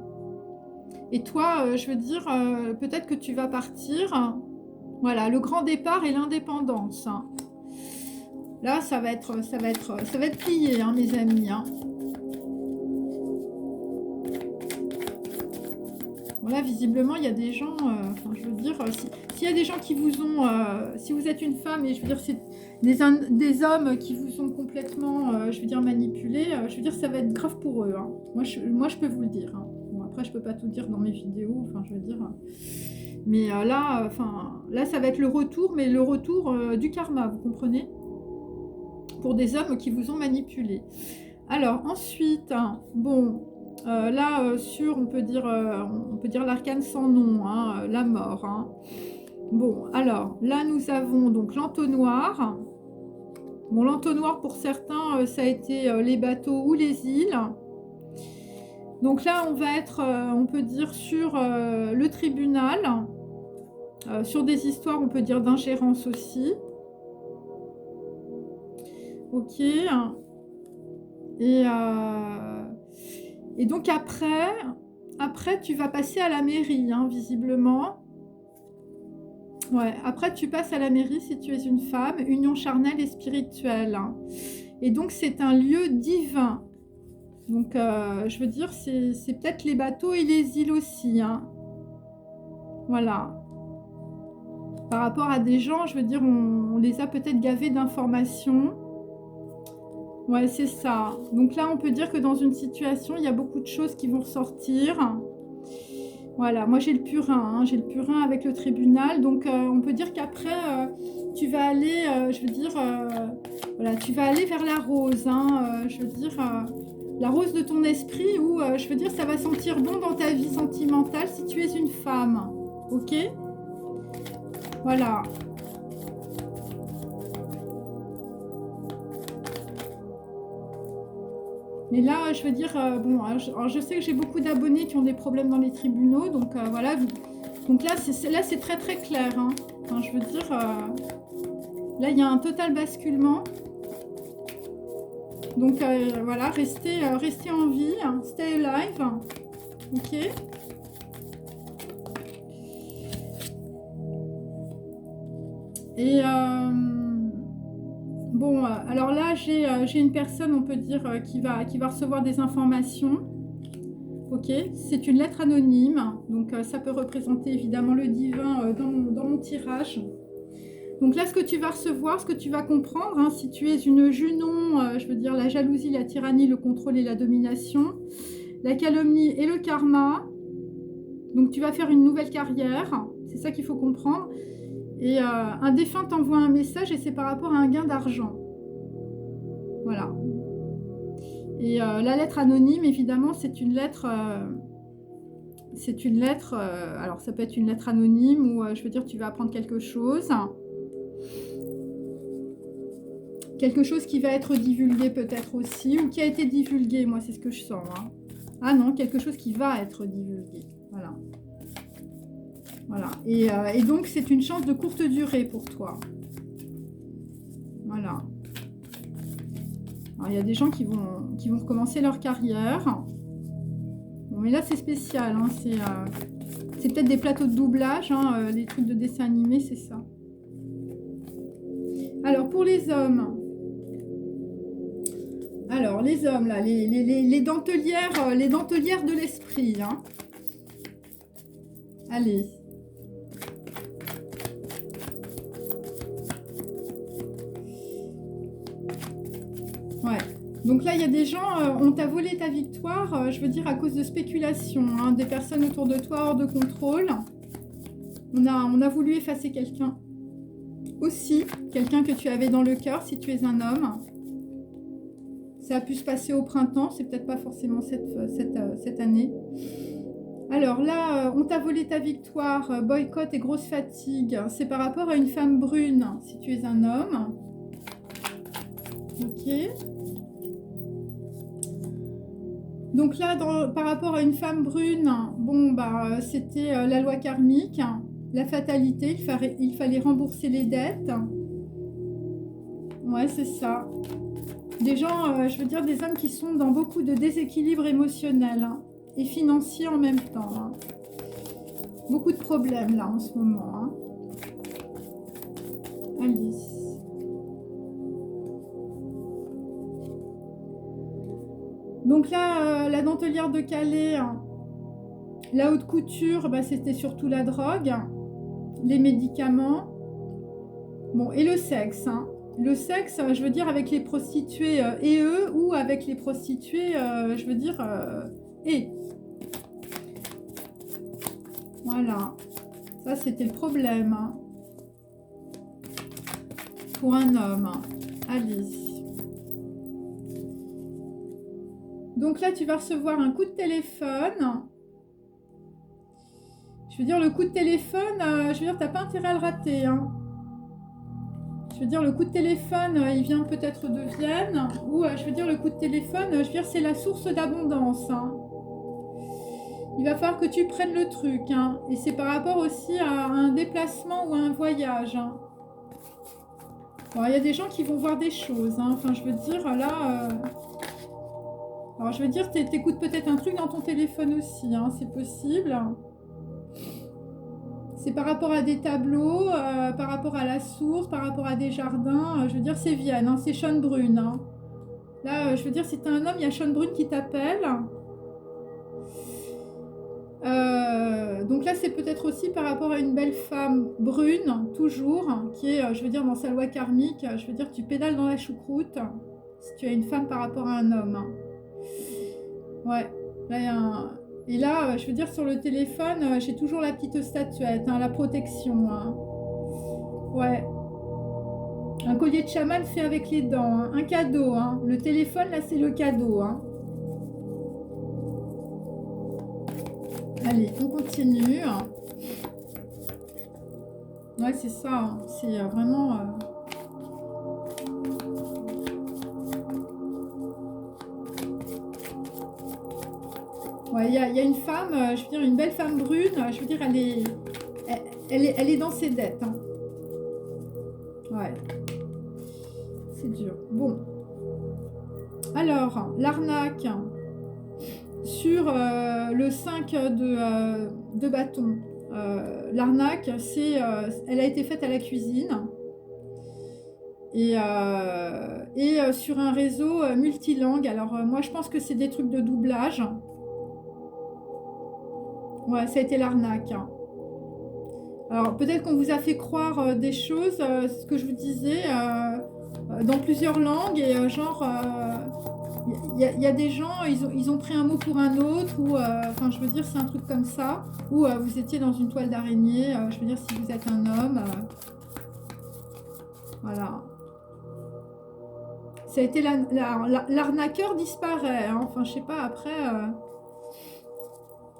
[SPEAKER 1] Et toi, je veux dire, peut-être que tu vas partir. Hein. Voilà, le grand départ et l'indépendance. Hein. Là, ça va être plié, hein, mes amis. Hein. Voilà, visiblement, il y a des gens, enfin, je veux dire, s'il y a des gens qui vous ont, si vous êtes une femme, et je veux dire, c'est des hommes qui vous ont complètement, je veux dire, manipulés, je veux dire, ça va être grave pour eux. Hein. Moi, je peux vous le dire. Hein. Bon, après, je peux pas tout dire dans mes vidéos, enfin, je veux dire. Mais là, là, ça va être le retour, mais le retour du karma, vous comprenez? Pour des hommes qui vous ont manipulé. Alors, ensuite, hein, bon... là, sur, on peut dire l'arcane sans nom, hein, la mort. Hein. Bon, alors, là, nous avons donc l'entonnoir. Bon, l'entonnoir, pour certains, ça a été les bateaux ou les îles. Donc là, on va être, on peut dire, sur le tribunal. Sur des histoires, on peut dire, d'ingérence aussi. Ok. Et donc après, tu vas passer à la mairie, hein, visiblement. Ouais, après tu passes à la mairie si tu es une femme, union charnelle et spirituelle. Hein. Et donc c'est un lieu divin. Donc je veux dire, c'est peut-être les bateaux et les îles aussi. Hein. Voilà. Par rapport à des gens, je veux dire, on les a peut-être gavés d'informations. Ouais, c'est ça. Donc là, on peut dire que dans une situation, il y a beaucoup de choses qui vont ressortir. Voilà, moi j'ai le purin, hein, j'ai le purin avec le tribunal. Donc on peut dire qu'après, tu vas aller, je veux dire, voilà, tu vas aller vers la rose. Hein, je veux dire, la rose de ton esprit où, je veux dire, ça va sentir bon dans ta vie sentimentale si tu es une femme. Ok? Voilà. Mais là, je veux dire, bon, alors je sais que j'ai beaucoup d'abonnés qui ont des problèmes dans les tribunaux, donc voilà. Donc là, c'est très très clair. Hein. Enfin, je veux dire, là, il y a un total basculement. Donc voilà, restez en vie, hein, stay alive. Ok. Et bon, alors là, j'ai une personne, on peut dire, qui va recevoir des informations. Ok, c'est une lettre anonyme, donc ça peut représenter évidemment le divin dans mon tirage. Donc là, ce que tu vas recevoir, ce que tu vas comprendre, hein, si tu es une Junon, je veux dire la jalousie, la tyrannie, le contrôle et la domination, la calomnie et le karma. Donc tu vas faire une nouvelle carrière, c'est ça qu'il faut comprendre. Et un défunt t'envoie un message et c'est par rapport à un gain d'argent. Voilà. Et la lettre anonyme, évidemment, c'est une lettre... alors ça peut être une lettre anonyme ou je veux dire tu vas apprendre quelque chose. Quelque chose qui va être divulgué peut-être aussi, ou qui a été divulgué, moi c'est ce que je sens. Hein. Ah non, quelque chose qui va être divulgué. Voilà. Voilà. Et donc c'est une chance de courte durée pour toi. Voilà. Alors, il y a des gens qui vont recommencer leur carrière. Bon, mais là, c'est spécial. Hein. C'est peut-être des plateaux de doublage. Hein. Les trucs de dessin animé, c'est ça. Alors, pour les hommes. Alors, les hommes, là, les dentelières de l'esprit. Hein. Allez. Ouais. Donc là, il y a des gens, on t'a volé ta victoire, je veux dire, à cause de spéculation. Hein, des personnes autour de toi hors de contrôle. On a voulu effacer quelqu'un. Aussi, quelqu'un que tu avais dans le cœur, si tu es un homme. Ça a pu se passer au printemps, c'est peut-être pas forcément cette année. Alors là, on t'a volé ta victoire, boycott et grosse fatigue. C'est par rapport à une femme brune, si tu es un homme. Ok. Donc là, par rapport à une femme brune, bon, bah, c'était la loi karmique, la fatalité, il fallait rembourser les dettes. Ouais, c'est ça. Des gens, je veux dire, des hommes qui sont dans beaucoup de déséquilibre émotionnel hein, et financier en même temps. Hein. Beaucoup de problèmes là en ce moment. Hein. Alice. Donc là, la dentelière de Calais, hein, la haute couture, bah, c'était surtout la drogue, les médicaments, bon, et le sexe. Hein. Le sexe, je veux dire, avec les prostituées et eux, ou avec les prostituées, je veux dire, et. Voilà. Ça, c'était le problème. Hein. Pour un homme. Hein. Alice. Donc là, tu vas recevoir un coup de téléphone. Je veux dire, le coup de téléphone, je veux dire, t'as pas intérêt à le rater. Hein. Je veux dire, le coup de téléphone, il vient peut-être de Vienne. Ou, je veux dire, le coup de téléphone, je veux dire, c'est la source d'abondance. Hein. Il va falloir que tu prennes le truc. Hein. Et c'est par rapport aussi à un déplacement ou à un voyage. Hein. Alors, il y a des gens qui vont voir des choses. Hein. Enfin, je veux dire, là... Alors, je veux dire, t'écoutes peut-être un truc dans ton téléphone aussi. Hein. C'est possible. C'est par rapport à des tableaux, par rapport à la source, par rapport à des jardins. Je veux dire, c'est Vienne, hein, c'est Schönbrunn. Hein. Là, je veux dire, si tu es un homme, il y a Schönbrunn qui t'appelle. Donc là, c'est peut-être aussi par rapport à une belle femme brune, toujours, qui est, je veux dire, dans sa loi karmique. Je veux dire, tu pédales dans la choucroute si tu as une femme par rapport à un homme. Ouais, là, il y a un... Et là, je veux dire, sur le téléphone, j'ai toujours la petite statuette, hein, la protection. Hein. Ouais. Un collier de chaman fait avec les dents. Hein. Un cadeau. Hein. Le téléphone, là, c'est le cadeau. Hein. Allez, on continue. Ouais, c'est ça. Hein. C'est vraiment... Ouais, il y a une femme, je veux dire, une belle femme brune, je veux dire, elle est dans ses dettes. Hein. Ouais. C'est dur. Bon. Alors, l'arnaque sur le 5 de bâton. L'arnaque, elle a été faite à la cuisine. Et sur un réseau multilingue. Alors, moi, je pense que c'est des trucs de doublage. Ouais, ça a été l'arnaque. Hein. Alors, peut-être qu'on vous a fait croire des choses, ce que je vous disais, dans plusieurs langues. Et genre, il y a des gens, ils ont pris un mot pour un autre. Ou, enfin, je veux dire, c'est un truc comme ça. Ou vous étiez dans une toile d'araignée. Je veux dire, si vous êtes un homme. Voilà. Ça a été l'arnaqueur disparaît. Hein. Enfin, je sais pas, après...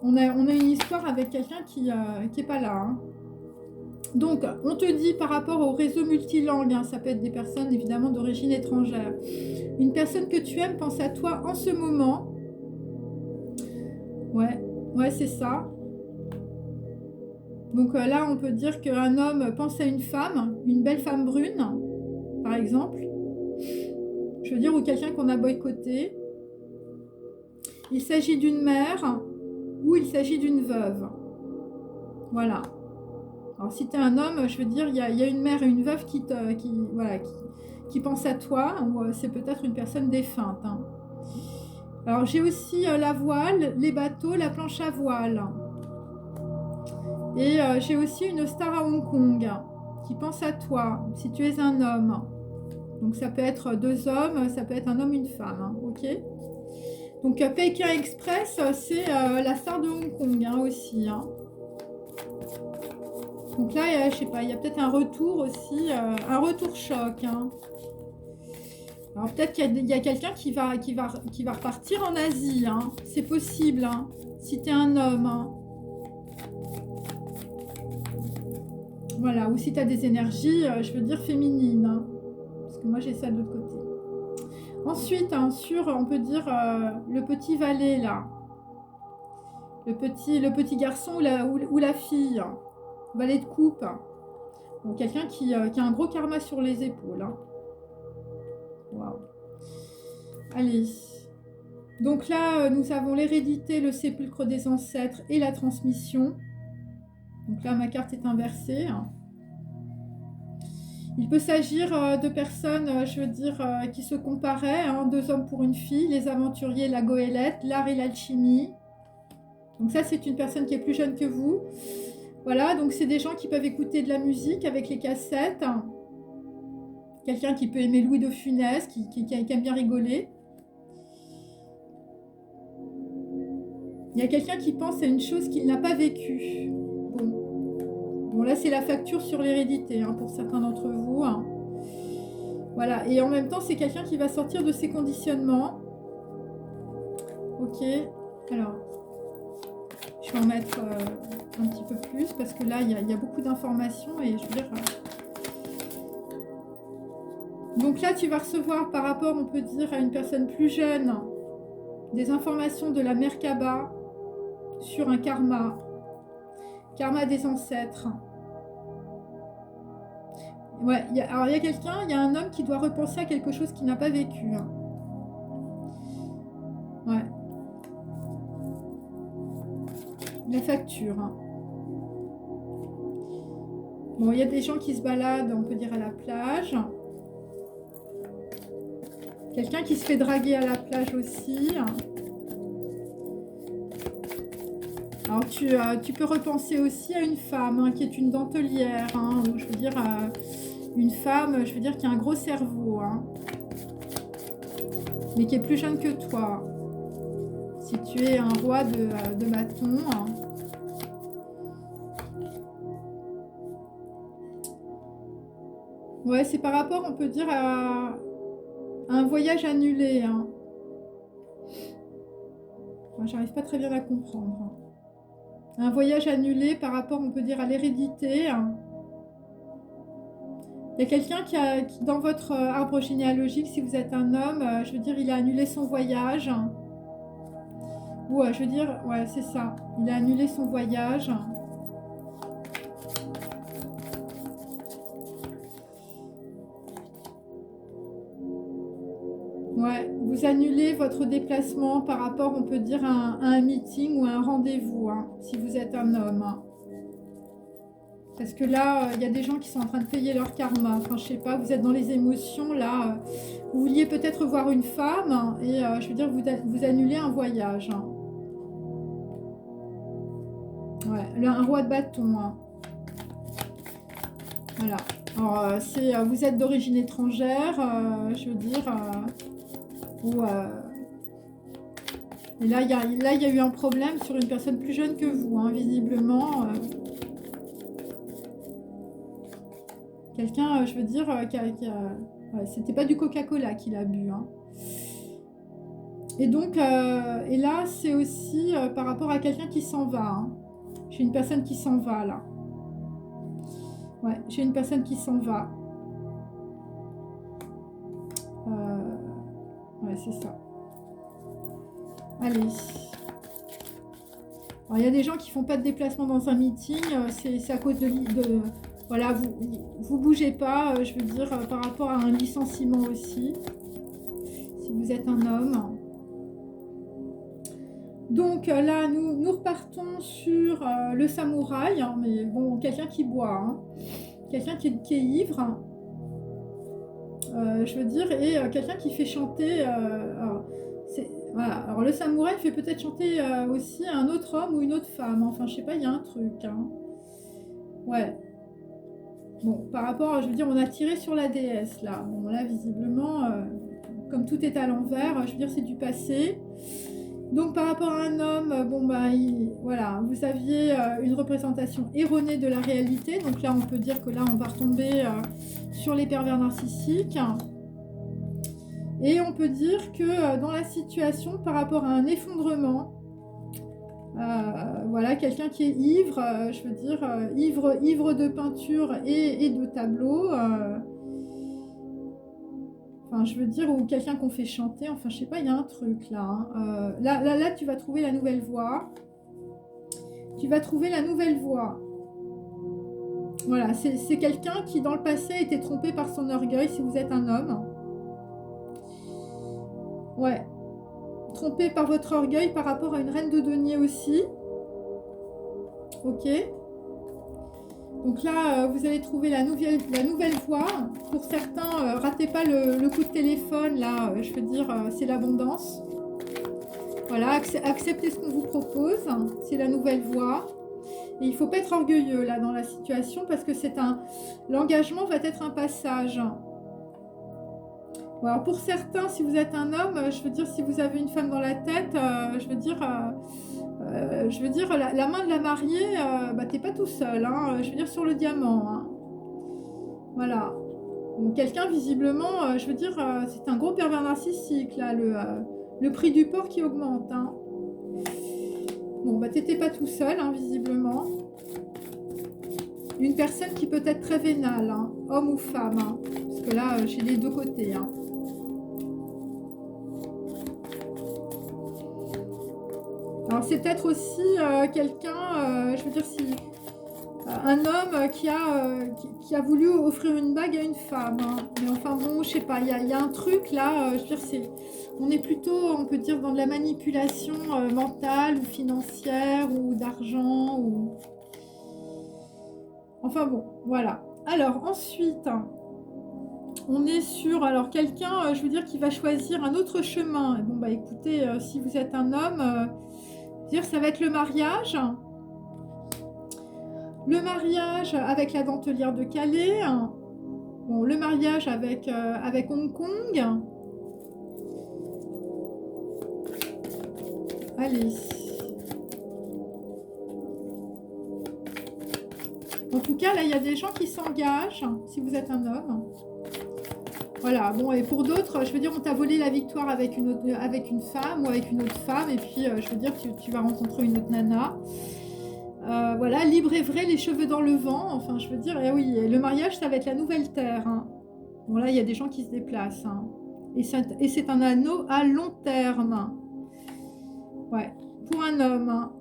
[SPEAKER 1] On a une histoire avec quelqu'un qui est pas là. Hein. Donc, on te dit par rapport au réseau multilingue, hein, ça peut être des personnes évidemment d'origine étrangère. Une personne que tu aimes pense à toi en ce moment. Ouais, c'est ça. Donc là, on peut dire qu'un homme pense à une femme, une belle femme brune, par exemple. je veux dire, ou quelqu'un qu'on a boycotté. Il s'agit d'une mère ou il s'agit d'une veuve. Voilà. Alors si tu es un homme, je veux dire, il y a une mère et une veuve qui pense à toi, ou c'est peut-être une personne défunte. Hein. Alors j'ai aussi la voile, les bateaux, la planche à voile. Et j'ai aussi une star à Hong Kong qui pense à toi, si tu es un homme. Donc ça peut être 2 hommes, ça peut être un homme, une femme. Hein, ok. Donc Pékin Express, c'est la star de Hong Kong hein, aussi. Hein. Donc là, je sais pas, il y a peut-être un retour aussi, un retour choc. Hein. Alors peut-être qu'il y a quelqu'un qui va repartir en Asie. Hein. C'est possible, hein, si tu es un homme. Hein. Voilà, ou si tu as des énergies, je veux dire féminines. Hein. Parce que moi, j'ai ça de l'autre côté. Ensuite, hein, on peut dire le petit valet, là. Le petit garçon ou la fille. Valet de coupe. Donc, quelqu'un qui a un gros karma sur les épaules. Hein. Waouh. Allez. Donc là, nous avons l'hérédité, le sépulcre des ancêtres et la transmission. Donc là, ma carte est inversée. Il peut s'agir de personnes, je veux dire, qui se comparaient. Hein, 2 hommes pour une fille, les aventuriers, la goélette, l'art et l'alchimie. Donc ça, c'est une personne qui est plus jeune que vous. Voilà, donc c'est des gens qui peuvent écouter de la musique avec les cassettes. Quelqu'un qui peut aimer Louis de Funès, qui aime bien rigoler. Il y a quelqu'un qui pense à une chose qu'il n'a pas vécue. Bon, là, c'est la facture sur l'hérédité, hein, pour certains d'entre vous. Hein. Voilà, et en même temps, c'est quelqu'un qui va sortir de ses conditionnements. Ok, alors, je vais en mettre un petit peu plus, parce que là, il y a beaucoup d'informations, et je veux dire... Donc là, tu vas recevoir, par rapport, on peut dire, à une personne plus jeune, des informations de la Merkaba sur un karma des ancêtres. Ouais, alors il y a quelqu'un, il y a un homme qui doit repenser à quelque chose qu'il n'a pas vécu. Hein. Ouais. La facture. Hein. Bon, il y a des gens qui se baladent, on peut dire, à la plage. Quelqu'un qui se fait draguer à la plage aussi. Alors tu peux repenser aussi à une femme hein, qui est une dentelière, hein, ou je veux dire une femme, je veux dire qui a un gros cerveau, hein, mais qui est plus jeune que toi. Si tu es un roi de bâton. Hein. Ouais, c'est par rapport, on peut dire, à un voyage annulé. Hein. Moi, j'arrive pas très bien à comprendre. Hein. Un voyage annulé par rapport, on peut dire, à l'hérédité. Il y a quelqu'un qui, dans votre arbre généalogique, si vous êtes un homme, je veux dire, il a annulé son voyage. Ou, je veux dire, ouais, c'est ça. Il a annulé son voyage. Ouais, vous annulez votre déplacement par rapport, on peut dire, à un meeting ou à un rendez-vous, hein, si vous êtes un homme. Hein. Parce que là, il y a des gens qui sont en train de payer leur karma. Enfin, je sais pas, vous êtes dans les émotions, là. Vous vouliez peut-être voir une femme, hein, et je veux dire, vous annulez un voyage. Hein. Ouais, là, un roi de bâton. Hein. Voilà. Alors, vous êtes d'origine étrangère, je veux dire... Et là, il y a eu un problème sur une personne plus jeune que vous, hein, visiblement. Quelqu'un, je veux dire, ouais, c'était pas du Coca-Cola qu'il a bu. Hein. Et donc, et là, c'est aussi par rapport à quelqu'un qui s'en va. Hein. J'ai une personne qui s'en va, là. Ouais, j'ai une personne qui s'en va. Ouais, c'est ça. Allez. Alors, il y a des gens qui font pas de déplacement dans un meeting. C'est à cause de voilà, vous bougez pas, je veux dire, par rapport à un licenciement aussi. vous êtes un homme. Donc là, nous repartons sur le samouraï, hein, mais bon, quelqu'un qui boit, hein, quelqu'un qui est ivre, hein, je veux dire, et quelqu'un qui fait chanter. Voilà. Alors le samouraï fait peut-être chanter aussi un autre homme ou une autre femme. Enfin, je sais pas, il y a un truc. Hein. Ouais. Bon, par rapport, je veux dire, on a tiré sur la déesse là. Bon, là, visiblement, comme tout est à l'envers, je veux dire, c'est du passé. Donc par rapport à un homme, bon bah voilà, vous aviez une représentation erronée de la réalité. Donc là, on peut dire que là, on va retomber sur les pervers narcissiques. Et on peut dire que dans la situation, par rapport à un effondrement, voilà, quelqu'un qui est ivre, je veux dire, ivre de peinture et de tableaux. Enfin, je veux dire, ou quelqu'un qu'on fait chanter, enfin, je sais pas, il y a un truc là. Hein. Là, tu vas trouver la nouvelle voie. Tu vas trouver la nouvelle voie. Voilà, c'est quelqu'un qui, dans le passé, a été trompé par son orgueil, si vous êtes un homme. Ouais. Trompé par votre orgueil par rapport à une reine de denier aussi. Ok. Donc là, vous allez trouver la nouvelle voie. Pour certains, ratez pas le coup de téléphone. Là, je veux dire, c'est l'abondance. Voilà, acceptez ce qu'on vous propose. C'est la nouvelle voie. Et il ne faut pas être orgueilleux là dans la situation parce que l'engagement va être un passage. Bon, alors pour certains, si vous êtes un homme, je veux dire, si vous avez une femme dans la tête, je veux dire, la main de la mariée, bah, t'es pas tout seul, hein, je veux dire, sur le diamant. Hein. Voilà. Donc quelqu'un, visiblement, je veux dire, c'est un gros pervers narcissique, là, le prix du porc qui augmente. Hein. Bon, bah, t'étais pas tout seul, hein, visiblement. Une personne qui peut être très vénale, hein, homme ou femme, hein, parce que là, j'ai les deux côtés. Hein. Alors c'est peut-être aussi quelqu'un, je veux dire, si un homme qui a voulu offrir une bague à une femme. Hein. Mais enfin bon, je sais pas, il y a un truc là, je veux dire, on est plutôt, on peut dire, dans de la manipulation mentale ou financière ou d'argent. Ou... Enfin bon, voilà. Alors ensuite, on est sur quelqu'un, je veux dire, qui va choisir un autre chemin. Bon bah écoutez, si vous êtes un homme... dire ça va être le mariage. Le mariage avec la dentelière de Calais. Bon, le mariage avec Hong Kong. Allez. En tout cas, là, il y a des gens qui s'engagent, si vous êtes un homme. Voilà, bon, et pour d'autres, je veux dire, on t'a volé la victoire avec une femme ou avec une autre femme, et puis, je veux dire, tu vas rencontrer une autre nana. Voilà, libre et vrai, les cheveux dans le vent, enfin, je veux dire, et oui, le mariage, ça va être la nouvelle terre. Hein. Bon, là, il y a des gens qui se déplacent. Hein. Et c'est un anneau à long terme. Ouais, pour un homme. Hein.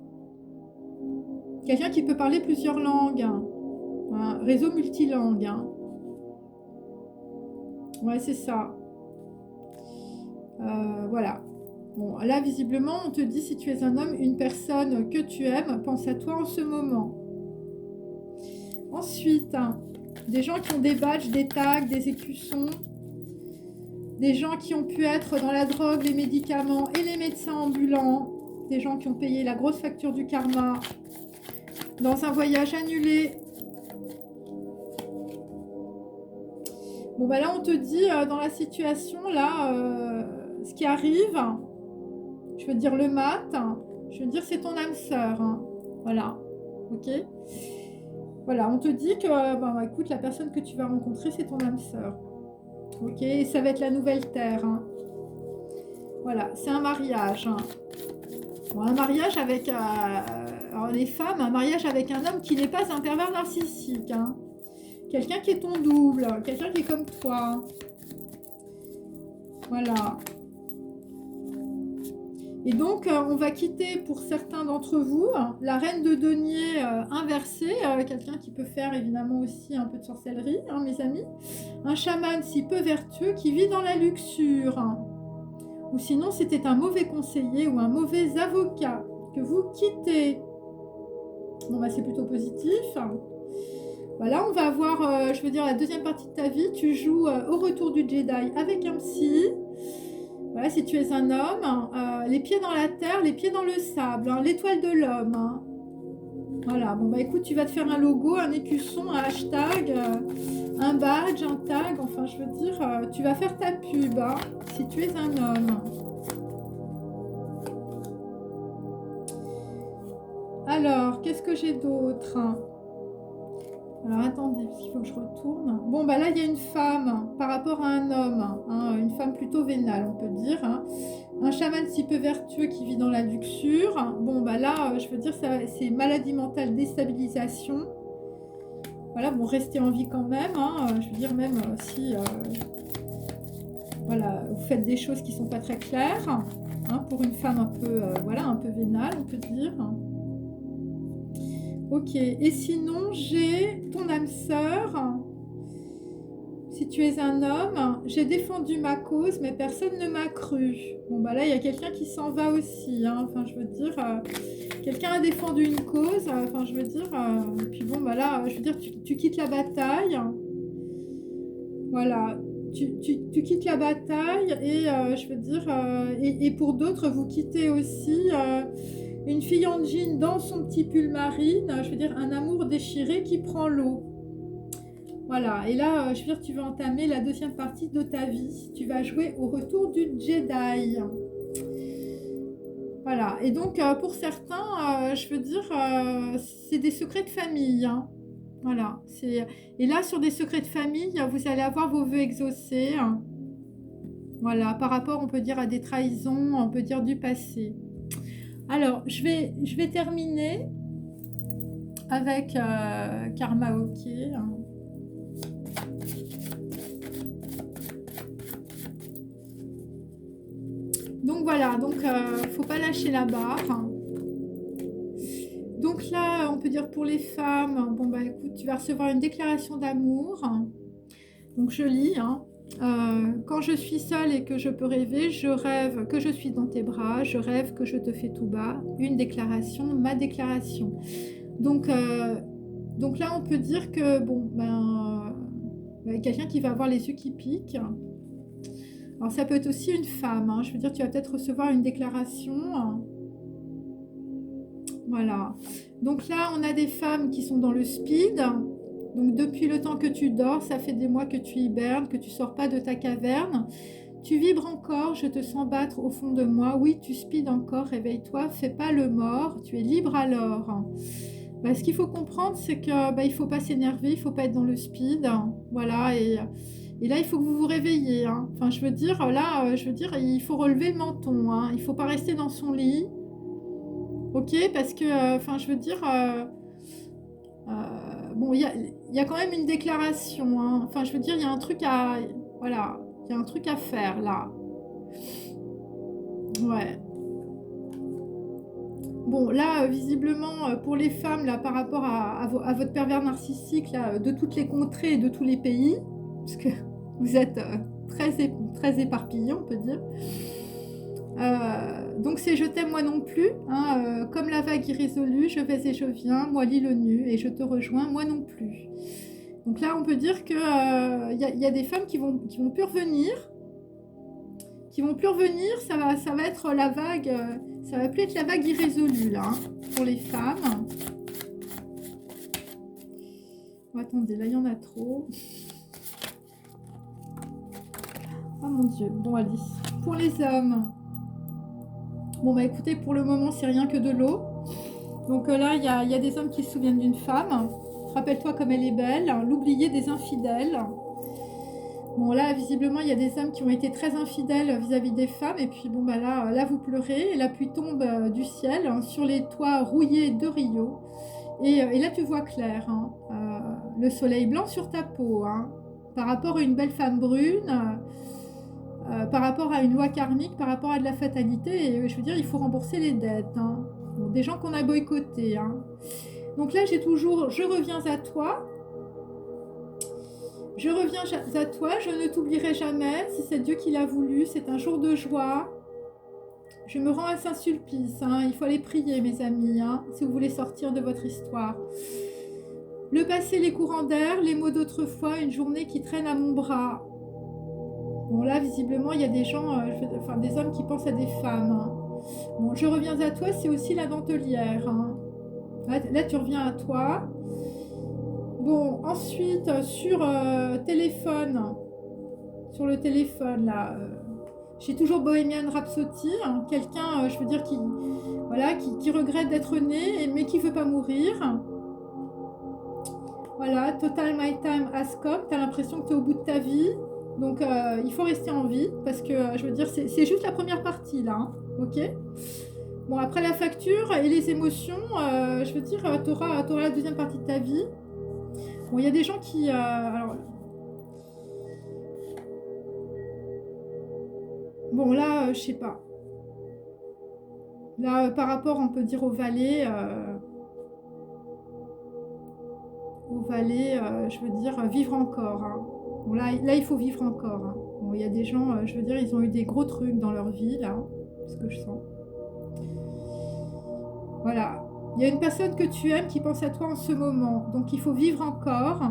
[SPEAKER 1] Quelqu'un qui peut parler plusieurs langues. Hein. Réseau multilangue. Hein. Ouais, c'est ça. Voilà. Bon, là, visiblement, on te dit, si tu es un homme, une personne que tu aimes, pense à toi en ce moment. Ensuite, hein, des gens qui ont des badges, des tags, des écussons. Des gens qui ont pu être dans la drogue, les médicaments et les médecins ambulants. Des gens qui ont payé la grosse facture du karma. Dans un voyage annulé. Bon, bah là, on te dit, dans la situation, là, ce qui arrive, je veux dire le mat, je veux dire c'est ton âme sœur. Hein. Voilà. Ok. Voilà, on te dit que, bah, écoute, la personne que tu vas rencontrer, c'est ton âme sœur. Ok, et ça va être la nouvelle terre. Hein. Voilà, c'est un mariage. Hein. Bon, un mariage avec alors les femmes, un mariage avec un homme qui n'est pas un pervers narcissique. Hein. Quelqu'un qui est ton double, quelqu'un qui est comme toi. Voilà. Et donc, on va quitter pour certains d'entre vous la reine de denier inversée, quelqu'un qui peut faire évidemment aussi un peu de sorcellerie, hein, mes amis. Un chaman si peu vertueux qui vit dans la luxure. Ou sinon, c'était un mauvais conseiller ou un mauvais avocat que vous quittez. Bon, bah, c'est plutôt positif. Voilà, on va voir, je veux dire, la deuxième partie de ta vie. Tu joues au retour du Jedi avec un psy. Voilà, si tu es un homme, les pieds dans la terre, les pieds dans le sable, hein, l'étoile de l'homme. Hein. Voilà, bon bah écoute, tu vas te faire un logo, un écusson, un hashtag, un badge, un tag, enfin je veux dire, tu vas faire ta pub, hein, si tu es un homme. Alors, qu'est-ce que j'ai d'autre? Alors attendez, parce qu'il faut que je retourne. Bon bah là il y a une femme par rapport à un homme, hein, une femme plutôt vénale on peut dire. Hein. Un chaman si peu vertueux qui vit dans la luxure. Bon bah là je veux dire c'est maladie mentale, déstabilisation. Voilà, bon restez en vie quand même. Hein, je veux dire même si voilà, vous faites des choses qui sont pas très claires. Hein, pour une femme un peu voilà un peu vénale on peut dire. Ok, et sinon, j'ai ton âme sœur. Si tu es un homme, j'ai défendu ma cause, mais personne ne m'a cru. Bon, bah là, il y a quelqu'un qui s'en va aussi. Hein. Enfin, je veux dire, quelqu'un a défendu une cause. Enfin, je veux dire, puis bon, bah là, je veux dire, tu quittes la bataille. Voilà, tu quittes la bataille et je veux dire, et pour d'autres, vous quittez aussi. Une fille en jean dans son petit pull marine, je veux dire un amour déchiré qui prend l'eau. Voilà, et là, je veux dire, tu vas entamer la deuxième partie de ta vie. Tu vas jouer au retour du Jedi. Voilà, et donc pour certains, je veux dire, c'est des secrets de famille. Hein. Voilà, et là, sur des secrets de famille, vous allez avoir vos vœux exaucés. Hein. Voilà, par rapport, on peut dire, à des trahisons, on peut dire du passé. Alors, je vais terminer avec Karma OK. Donc voilà, donc faut pas lâcher la barre. Donc là, on peut dire pour les femmes, bon bah écoute, tu vas recevoir une déclaration d'amour. Donc je lis, hein. Quand je suis seule et que je peux rêver, je rêve que je suis dans tes bras, je rêve que je te fais tout bas, une déclaration, ma déclaration. Donc là, on peut dire que, bon, quelqu'un qui va avoir les yeux qui piquent. Alors ça peut être aussi une femme, hein. Je veux dire, tu vas peut-être recevoir une déclaration. Voilà. Donc là, on a des femmes qui sont dans le speed. Donc depuis le temps que tu dors, ça fait des mois que tu hibernes, que tu sors pas de ta caverne. Tu vibres encore, je te sens battre au fond de moi. Oui, tu speed encore, réveille-toi, fais pas le mort, tu es libre alors. Ce qu'il faut comprendre, c'est que il faut pas s'énerver, il faut pas être dans le speed. Voilà, et là, il faut que vous vous réveillez. Hein. Enfin, je veux dire, là, il faut relever le menton. Hein. Il faut pas rester dans son lit. Ok, parce que, enfin, je veux dire... bon, il y a quand même une déclaration. Hein. Enfin, je veux dire, il y a un truc à... Voilà, il y a un truc à faire, là. Ouais. Bon, là, visiblement, pour les femmes, là, par rapport à votre pervers narcissique, là, de toutes les contrées et de tous les pays, parce que vous êtes très éparpillés, on peut dire. Donc c'est je t'aime moi non plus, hein, comme la vague irrésolue, je vais et je viens, moi l'île nue, et je te rejoins, moi non plus. Donc là on peut dire que y a des femmes qui vont plus revenir, ça va être la vague, ça va plus être la vague irrésolue là, hein, pour les femmes. Oh, attendez, là il y en a trop. Oh mon dieu, bon allez, pour les hommes. Bon bah écoutez, pour le moment c'est rien que de l'eau. Donc là il y a des hommes qui se souviennent d'une femme. Rappelle-toi comme elle est belle, l'oubliée des infidèles. Bon là visiblement il y a des hommes qui ont été très infidèles vis-à-vis des femmes. Et puis bon bah là vous pleurez et la pluie tombe du ciel sur les toits rouillés de Rio. Et là tu vois clair, hein, le soleil blanc sur ta peau. Hein, par rapport à une belle femme brune. Par rapport à une loi karmique, par rapport à de la fatalité, et je veux dire, il faut rembourser les dettes. Hein. Bon, des gens qu'on a boycottés. Hein. Donc là, j'ai toujours, je reviens à toi. Je reviens à toi, je ne t'oublierai jamais. Si c'est Dieu qui l'a voulu, c'est un jour de joie. Je me rends à Saint-Sulpice, hein. Il faut aller prier, mes amis, hein, si vous voulez sortir de votre histoire. Le passé, les courants d'air, les mots d'autrefois, une journée qui traîne à mon bras. Bon, là, visiblement, il y a des gens, enfin, des hommes qui pensent à des femmes, hein. Bon, je reviens à toi, c'est aussi la dentelière, hein. Là, tu reviens à toi. Bon, ensuite, sur téléphone, sur le téléphone, là, j'ai toujours Bohemian Rhapsody, hein, quelqu'un, je veux dire, voilà, qui regrette d'être né, mais qui ne veut pas mourir. Voilà, Total My Time Has Come, tu as l'impression que tu es au bout de ta vie, donc il faut rester en vie, parce que, je veux dire, c'est juste la première partie, là, hein, ok. Bon, après la facture et les émotions, je veux dire, tu auras la deuxième partie de ta vie. Bon, il y a des gens qui... alors, bon, là, je sais pas. Là, par rapport, on peut dire au valet, je veux dire, vivre encore, hein. Bon, là, il faut vivre encore, hein. Bon, il y a des gens, je veux dire, ils ont eu des gros trucs dans leur vie, là, ce que je sens. Voilà. Il y a une personne que tu aimes qui pense à toi en ce moment. Donc, il faut vivre encore.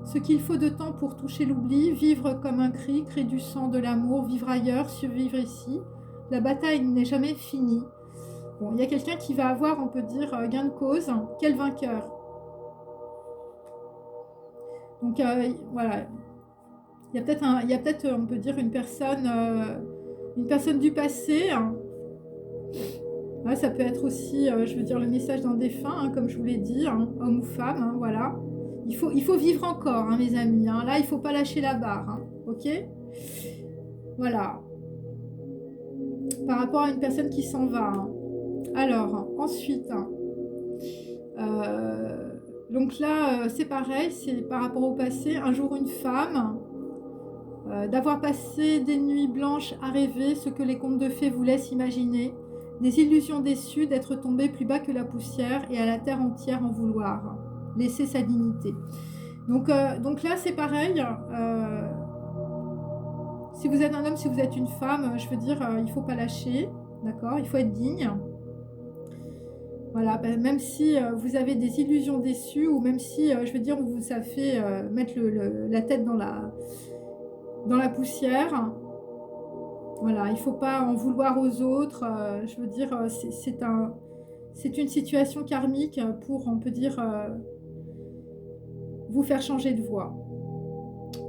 [SPEAKER 1] Ce qu'il faut de temps pour toucher l'oubli, vivre comme un cri, créer du sang, de l'amour, vivre ailleurs, survivre ici. La bataille n'est jamais finie. Bon, il y a quelqu'un qui va avoir, on peut dire, gain de cause. Quel vainqueur. Donc, voilà. Il y a peut-être, on peut dire, une personne du passé. Ouais, ça peut être aussi, je veux dire, le message d'un défunt, hein, comme je vous l'ai dit, hein, homme ou femme, hein, voilà. Il faut vivre encore, hein, mes amis. Hein. Là, il ne faut pas lâcher la barre, hein, ok. Voilà. Par rapport à une personne qui s'en va. Hein. Alors, ensuite, hein, donc là, c'est pareil, c'est par rapport au passé. Un jour, une femme, d'avoir passé des nuits blanches à rêver ce que les contes de fées vous laissent imaginer. Des illusions déçues d'être tombé plus bas que la poussière et à la terre entière en vouloir. Laisser sa dignité. Donc là, c'est pareil. Si vous êtes un homme, si vous êtes une femme, je veux dire, il ne faut pas lâcher. D'accord. Il faut être digne. Voilà, ben, même si vous avez des illusions déçues ou même si, je veux dire, vous ça fait mettre la tête dans la poussière. Voilà, il ne faut pas en vouloir aux autres. Je veux dire, c'est une situation karmique pour, on peut dire, vous faire changer de voie.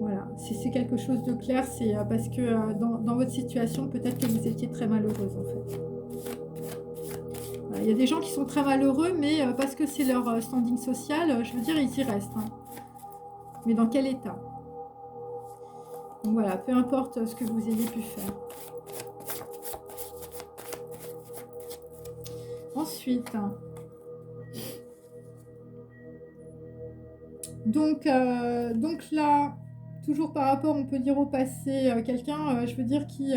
[SPEAKER 1] Voilà, si c'est quelque chose de clair, c'est parce que dans votre situation, peut-être que vous étiez très malheureuse en fait. Voilà, il y a des gens qui sont très malheureux, mais parce que c'est leur standing social, je veux dire, ils y restent. Hein. Mais dans quel état? Donc voilà, peu importe ce que vous ayez pu faire. Ensuite, donc là, toujours par rapport, on peut dire au passé, quelqu'un, je veux dire, qui...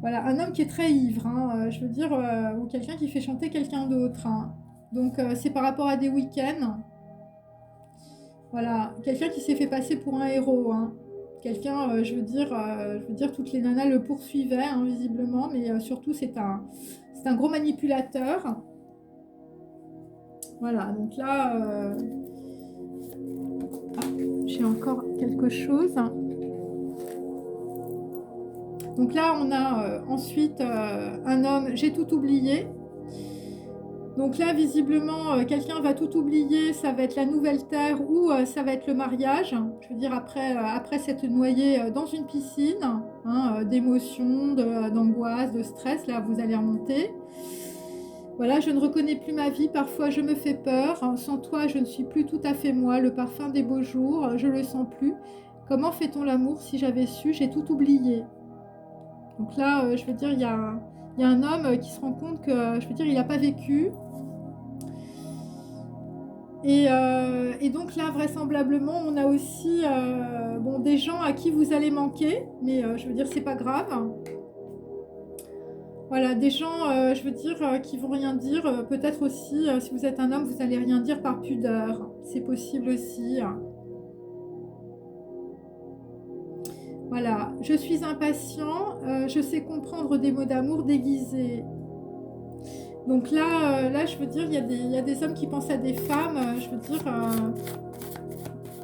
[SPEAKER 1] voilà, un homme qui est très ivre, hein, je veux dire, ou quelqu'un qui fait chanter quelqu'un d'autre. Hein. Donc, c'est par rapport à des week-ends. Voilà, quelqu'un qui s'est fait passer pour un héros. Hein. Quelqu'un, je veux dire, toutes les nanas le poursuivaient, hein, visiblement, mais surtout, c'est un gros manipulateur. Voilà, donc là, j'ai encore quelque chose. Donc là, on a ensuite un homme, j'ai tout oublié. Donc là, visiblement, quelqu'un va tout oublier, ça va être la nouvelle terre ou ça va être le mariage. Je veux dire, après s'être noyé dans une piscine, hein, d'émotions, d'angoisse, de stress, là, vous allez remonter. Voilà, je ne reconnais plus ma vie, parfois je me fais peur. Sans toi, je ne suis plus tout à fait moi, le parfum des beaux jours, je le sens plus. Comment fait-on l'amour? Si j'avais su, j'ai tout oublié. Donc là, je veux dire, il y a un homme qui se rend compte que, je veux dire, il n'a pas vécu. Et donc là, vraisemblablement, on a aussi bon, des gens à qui vous allez manquer, mais je veux dire, c'est pas grave. Voilà, des gens, je veux dire, qui vont rien dire. Peut-être aussi, si vous êtes un homme, vous allez rien dire par pudeur. C'est possible aussi. Voilà, Voilà, je suis impatient, je sais comprendre des mots d'amour déguisés. Donc là, là, je veux dire, il y a des hommes qui pensent à des femmes, je veux dire,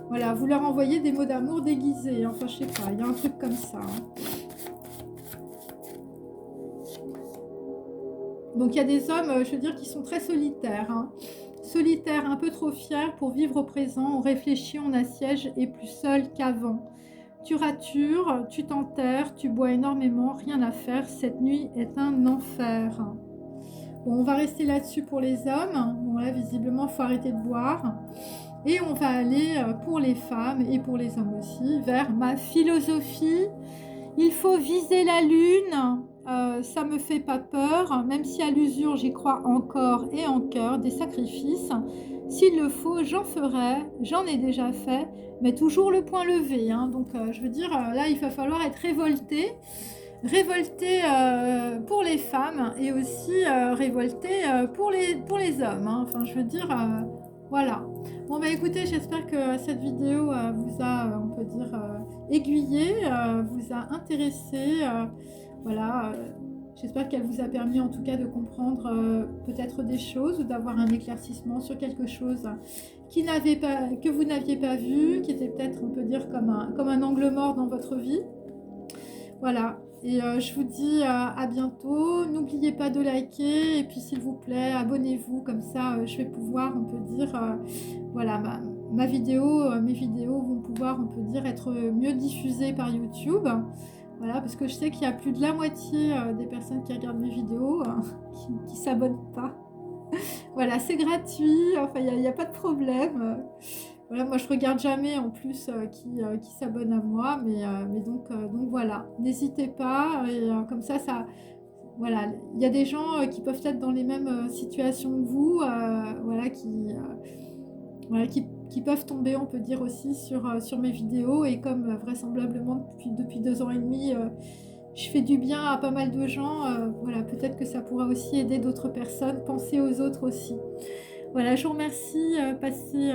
[SPEAKER 1] voilà, vous leur envoyez des mots d'amour déguisés, enfin, je sais pas, il y a un truc comme ça. Hein. Donc il y a des hommes, je veux dire, qui sont très solitaires, hein. Solitaires, un peu trop fiers pour vivre au présent, on réfléchit, on assiège et plus seul qu'avant. Tu ratures, tu t'enterres, tu bois énormément, rien à faire, cette nuit est un enfer. Bon, on va rester là-dessus pour les hommes. Bon, là, visiblement, il faut arrêter de boire. Et on va aller pour les femmes et pour les hommes aussi vers ma philosophie. Il faut viser la lune. Ça me fait pas peur, même si à l'usure j'y crois encore et en cœur, des sacrifices. S'il le faut, j'en ferai, j'en ai déjà fait, mais toujours le point levé. Hein. Donc je veux dire, là il va falloir être révolté. Révolté pour les femmes et aussi révolté pour les hommes. Hein. Enfin je veux dire, voilà. Bon bah écoutez, j'espère que cette vidéo vous a, on peut dire, aiguillé, vous a intéressé. Voilà, j'espère qu'elle vous a permis en tout cas de comprendre peut-être des choses ou d'avoir un éclaircissement sur quelque chose que vous n'aviez pas vu, qui était peut-être, on peut dire, comme un angle mort dans votre vie. Voilà, et je vous dis à bientôt. N'oubliez pas de liker et puis s'il vous plaît, abonnez-vous, comme ça je vais pouvoir, on peut dire, voilà, mes vidéos vont pouvoir, on peut dire, être mieux diffusées par YouTube. Voilà, parce que je sais qu'il y a plus de la moitié des personnes qui regardent mes vidéos qui ne s'abonnent pas. Voilà, c'est gratuit, enfin il n'y a pas de problème. Voilà, moi je regarde jamais en plus qui s'abonne à moi, mais donc voilà, n'hésitez pas, et comme ça, voilà, il y a des gens qui peuvent être dans les mêmes situations que vous, voilà, voilà, qui peuvent tomber, on peut dire aussi, sur mes vidéos, et comme vraisemblablement depuis 2 ans et demi, je fais du bien à pas mal de gens, voilà, peut-être que ça pourra aussi aider d'autres personnes, pensez aux autres aussi. Voilà, je vous remercie, passez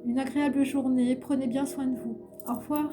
[SPEAKER 1] une agréable journée, prenez bien soin de vous. Au revoir.